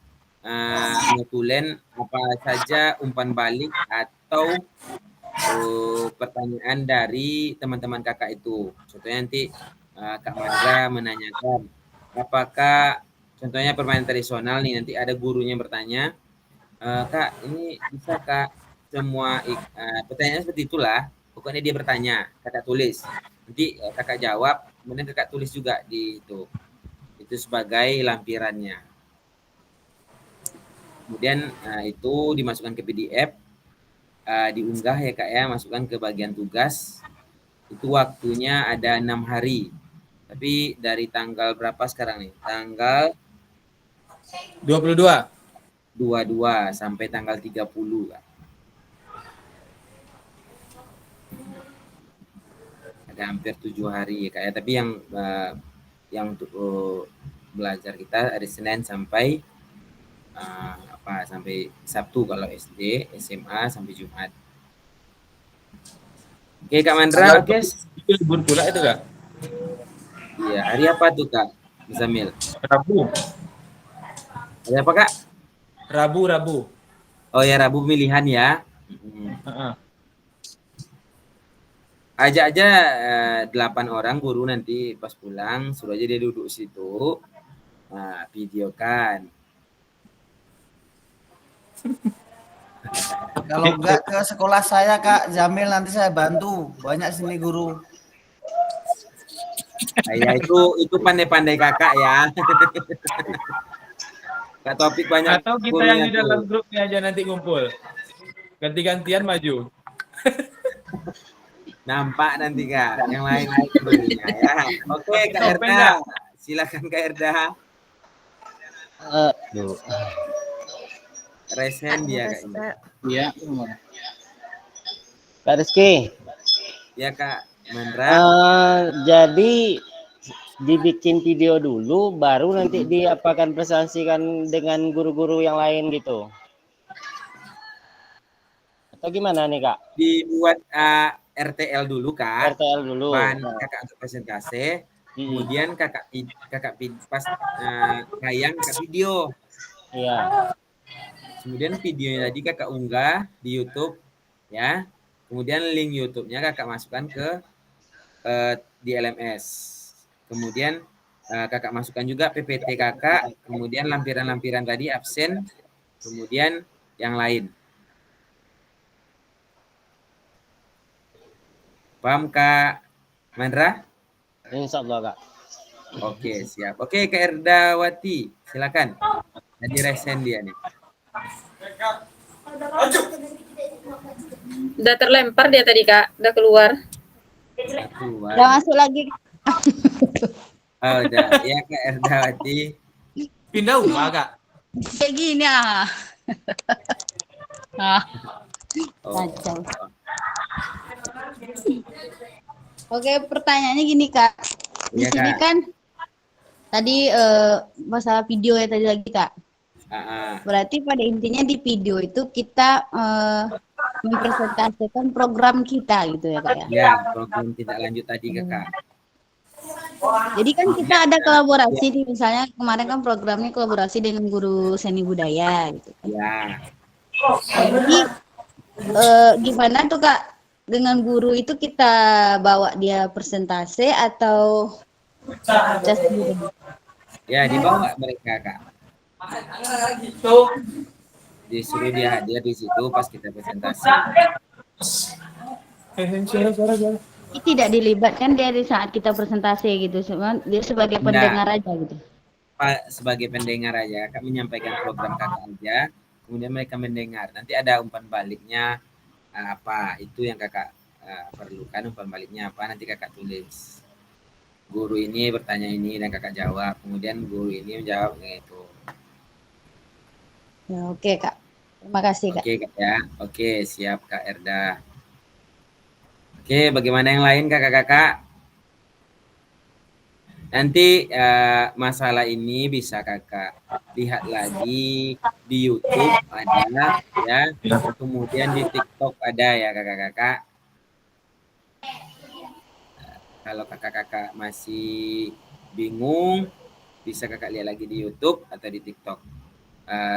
notulen apa saja umpan balik atau pertanyaan dari teman-teman Kakak itu. Contohnya nanti Kak Mandra menanyakan apakah contohnya permainan tradisional nih, nanti ada gurunya bertanya, Kak ini bisa Kak semua pertanyaan seperti itulah, pokoknya dia bertanya, Kakak tulis, nanti Kakak jawab, kemudian Kakak tulis juga di itu sebagai lampirannya. Kemudian itu dimasukkan ke PDF, diunggah ya Kak ya, masukkan ke bagian tugas. Itu waktunya ada 6 hari. Tapi dari tanggal berapa sekarang nih? Tanggal 22. 22 sampai tanggal 30 Kak. Ada hampir 7 hari ya Kak ya. Tapi yang untuk belajar kita hari Senin sampai sampai Sabtu kalau SD, SMA sampai Jumat. Oke Kak Mandra, oke. Itu libur pula itu Kak? Iya, hari apa tuh Kak Muzamil? Rabu. Hari apa Kak? Rabu. Oh ya, Rabu pemilihan ya. Ajak aja 8 orang guru nanti pas pulang, suruh aja dia duduk situ. Nah, videokan. Kalau enggak ke sekolah saya Kak Jamil, nanti saya bantu. Banyak sini guru. Ya itu pandai-pandai Kakak ya. Kak Topik banyak. Atau kita yang di dalam grupnya aja nanti ngumpul. Ganti-gantian maju. Nampak nanti Kak, yang lain-lain gurunya ya. Oke Kak Erda, silakan Kak Erda. Resen dia Kak. Iya. Kak Rizky. Ya Kak Mandra. Jadi dibikin video dulu, baru nanti diapakan presentasikan dengan guru-guru yang lain gitu. Atau gimana nih Kak? Dibuat RTL dulu Kak. RTL dulu. Bahan Kakak untuk presentasi. Kemudian kakak pas tayang Kakak video. Iya. Kemudian videonya tadi Kakak unggah di YouTube ya. Kemudian link YouTube-nya Kakak masukkan ke di LMS. Kemudian Kakak masukkan juga PPT Kakak, kemudian lampiran-lampiran tadi absen, kemudian yang lain. Paham Kak Mandra? Insya Allah Kak. Oke, siap. Oke Kak Erdawati, silakan. Jadi resen dia nih. Udah terlempar dia tadi Kak, udah keluar. Keluar. Udah masuk lagi. Oh, udah. Ya Kak Erdawati. Pindah rumah Kak. Kayak gini ah. Ah, Oh. kacau. Oke, pertanyaannya gini Kak. Di Iya, sini Kak. kan tadi masalah video ya tadi lagi Kak. Berarti pada intinya di video itu kita mempresentasikan program kita gitu ya Kak ya. Ya, program tindak lanjut tadi Kakak. Jadi kan kita ada kolaborasi nih, misalnya kemarin kan programnya kolaborasi dengan guru seni budaya gitu. Ya. Jadi gimana tuh Kak dengan guru itu kita bawa dia presentase atau kita sendiri? Ya, dibawa mereka Kak. Disuruh dia hadir di situ pas kita presentasi. Ini tidak dilibatkan dia di saat kita presentasi gitu, dia sebagai pendengar aja gitu. Pak, sebagai pendengar aja, Kak menyampaikan program Kakak aja, kemudian mereka mendengar. Nanti ada umpan baliknya apa, itu yang Kakak perlukan, umpan baliknya apa, nanti Kakak tulis. Guru ini bertanya ini dan Kakak jawab, kemudian guru ini menjawab gitu. Ya, oke Kak. Terima kasih Kak. Oke Kak ya. Oke, siap Kak Erda. Oke, bagaimana yang lain kakak-kakak? Nanti masalah ini bisa kakak lihat lagi di YouTube ada ya, kemudian di TikTok ada ya kakak-kakak. Kalau kakak-kakak masih bingung, bisa kakak lihat lagi di YouTube atau di TikTok.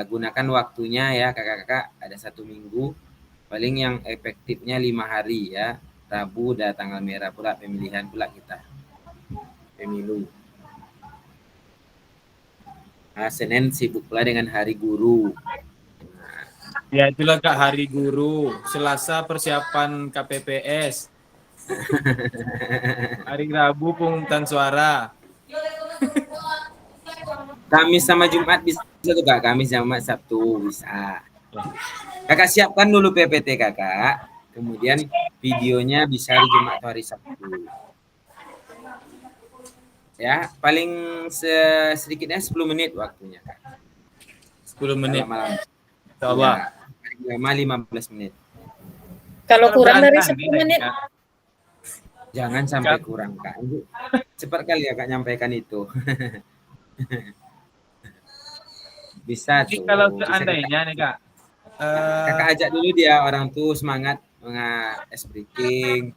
Gunakan waktunya ya kakak-kakak, ada 1 minggu, paling yang efektifnya 5 hari ya. Rabu udah tanggal merah pula, pemilihan pula kita. Pemilu. Senin sibuk pula dengan hari guru. Ya itulah Kak, hari guru. Selasa persiapan KPPS. Hari Rabu pemungutan suara. Kamis sama Jumat bisa juga, Kamis sama Sabtu bisa. Kakak siapkan dulu PPT kakak, kemudian videonya bisa hari Jumat atau hari Sabtu. Ya, paling sedikitnya 10 menit waktunya kak. 10 menit. Malam. Insyaallah. Ya, lama 15 menit. Kalau kurang dari 10 menit, jangan sampai kurang kak. Cepat kali ya kak nyampaikan itu. Bisa tuh. Kalau seandainya nih kak, kakak ajak dulu dia orang tuh semangat es breaking.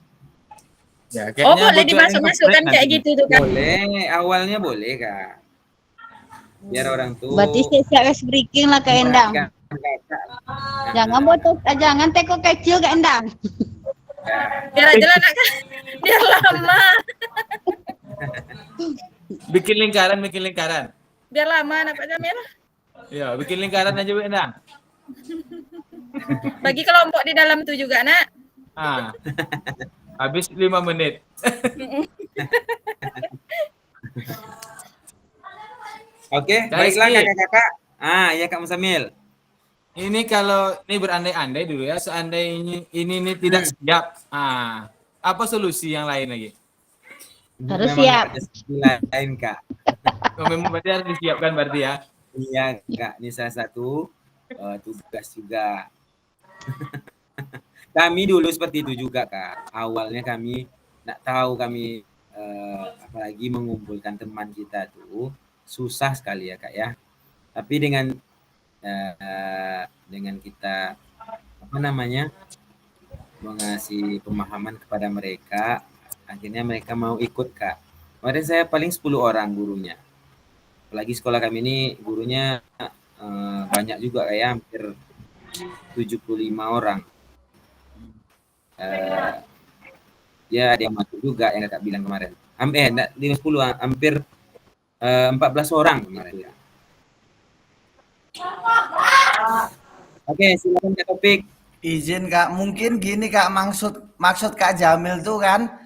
Ya, oh boleh dimasuk-masukkan kayak gitu tuh kan? Boleh, awalnya boleh kak. Biar orang tuh. Berarti siap es breaking lah Kak Endang. Jangan botol, jangan teko kecil Kak Endang. Biar aja lah nak, biar lama. Bikin lingkaran. Biar lama anak Pak Jamil. Ya, bikin lingkaran aja Bu Endang. Bagi kelompok di dalam tuh juga nak. Habis 5 menit. Oke, baiklah kakak-kakak. Ya Kak Musamil. Ini kalau ini berandai-andai dulu ya, seandainya ini tidak siap. Apa solusi yang lain lagi? Harus siap. Lain Kak. Memang berarti harus disiapkan berarti ya. Iya Kak, ini salah satu tugas juga. Kami dulu seperti itu juga Kak. Awalnya kami nggak tahu kami apalagi mengumpulkan teman kita tuh susah sekali ya Kak ya. Tapi dengan kita mengasih pemahaman kepada mereka, akhirnya mereka mau ikut Kak. Kemarin saya paling 10 orang gurunya. Apalagi sekolah kami ini gurunya banyak juga kayak hampir 75 orang. Ya ada yang masuk juga yang kakak bilang kemarin. 50 hampir 14 orang kemarin ya. Oke, silakan Kak Topik. Izin Kak, mungkin gini Kak, maksud Kak Jamil tuh kan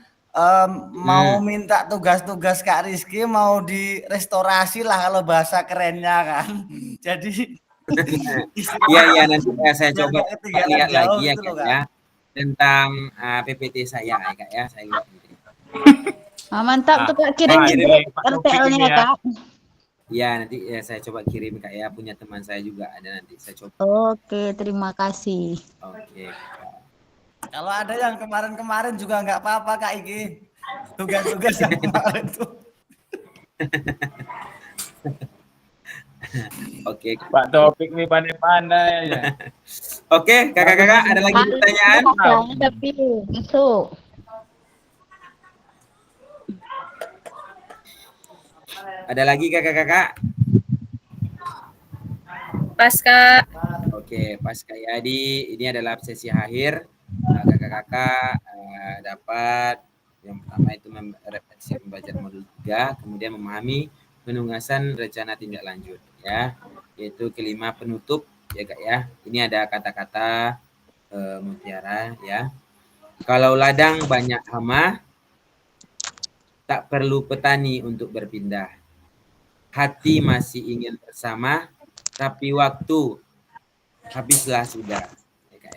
mau minta tugas-tugas Kak Rizky mau direstorasi lah kalau bahasa kerennya kan. Jadi Iya nanti saya coba lihat lagi ya Kak ya. tentang PPT saya ya Kak ya. Saya lihat nanti. Mantap tuh Kak, kirim RTL-nya ya Kak. Ya nanti ya, saya coba kirim Kak ya, punya teman saya juga ada nanti saya coba. Oke, terima kasih. Oke. Kalau ada yang kemarin-kemarin juga nggak apa-apa Kak Iki. Tugas-tugas yang kemarin tuh. Oke. Pak Topik nih pandai-pandai aja. Oke, kakak-kakak ada lagi pertanyaan? Tapi masuk. Ada lagi kakak-kakak? Pas Kak. Oke, pas Kak Yadi, ini adalah sesi akhir. Kakak-kakak dapat yang pertama itu merefleksi pembelajaran modul 3, kemudian memahami penugasan rencana tindak lanjut ya, yaitu kelima penutup ya Kak ya. Ini ada kata-kata mutiara ya. Kalau ladang banyak hama, tak perlu petani untuk berpindah. Hati masih ingin bersama, tapi waktu habislah sudah.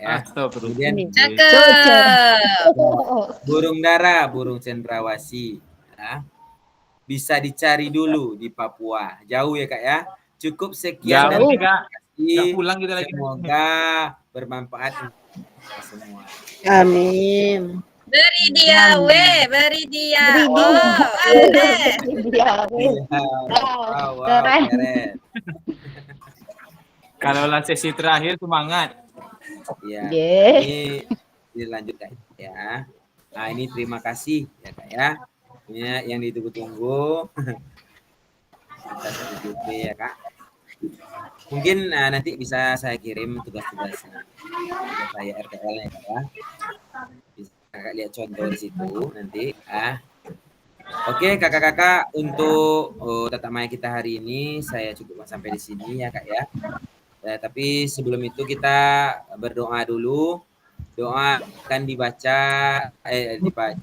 Ya. Kemudian burung dara, burung cendrawasih ya. Bisa dicari dulu di Papua. Jauh ya Kak ya. Cukup sekian dan terima kasih. Pulang kita lagi. Semoga bermanfaat untuk semua. Amin. Beri dia beri dia. Keren. Kalau sesi terakhir semangat. Ya. Ini dilanjutkan ya. Nah, ini terima kasih ya Kak ya. Ini yang ditunggu-tunggu. Kita satu ya Kak. Mungkin nanti bisa saya kirim tugas-tugasnya. Saya RTL-nya Kak ya. Bisa Kakak lihat contoh di situ nanti. Oke kakak-kakak, untuk tatap maya kita hari ini saya cukup sampai di sini ya Kak ya. Tapi sebelum itu kita berdoa dulu. Doa akan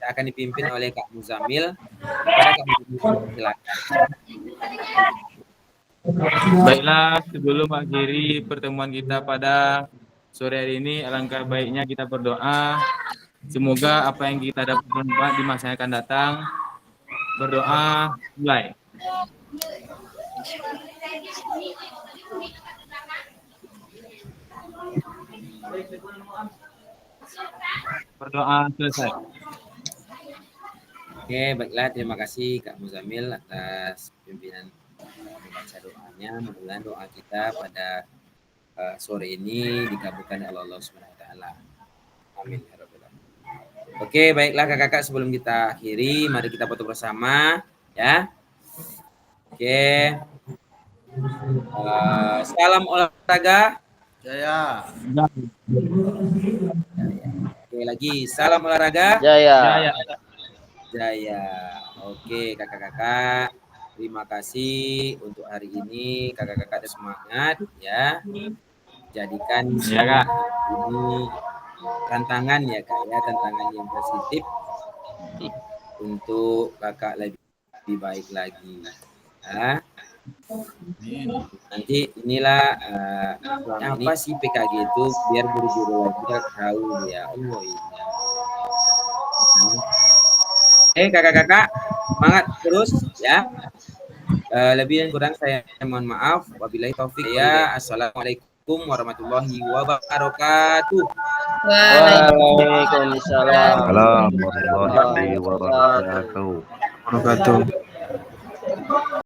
akan dipimpin oleh Kak Muzamil. Kak Muzamil, silakan. Baiklah, sebelum akhiri pertemuan kita pada sore hari ini, alangkah baiknya kita berdoa. Semoga apa yang kita dapat bermanfaat di masa yang akan datang. Berdoa, mulai. Berdoa selesai. Oke, baiklah, terima kasih Kak Muzamil atas pimpinan membaca doanya. Mudah-mudahan doa kita pada sore ini dikabulkan oleh Allah Subhanahu wa taala. Amin ya rabbal alamin. Oke, baiklah kakak-kakak, sebelum kita akhiri, mari kita foto bersama ya. Oke. Salam olahraga. Jaya. Oke, lagi salam olahraga. Jaya. Jaya. Oke, kakak-kakak, terima kasih untuk hari ini. Kakak-kakak ada semangat ya. Jadikan ya, Kak. Ini tantangan ya Kak ya, tantangan yang positif untuk kakak lebih baik lagi. Nanti inilah apa sih PKG itu, biar guru-guru lagi tahu ya. Allah ini. Kakak-kakak, semangat terus ya. Lebih dan kurang saya mohon maaf. Wabillahi taufik ya. Assalamualaikum warahmatullahi wabarakatuh. Waalaikumsalam Warahmatullahi wabarakatuh.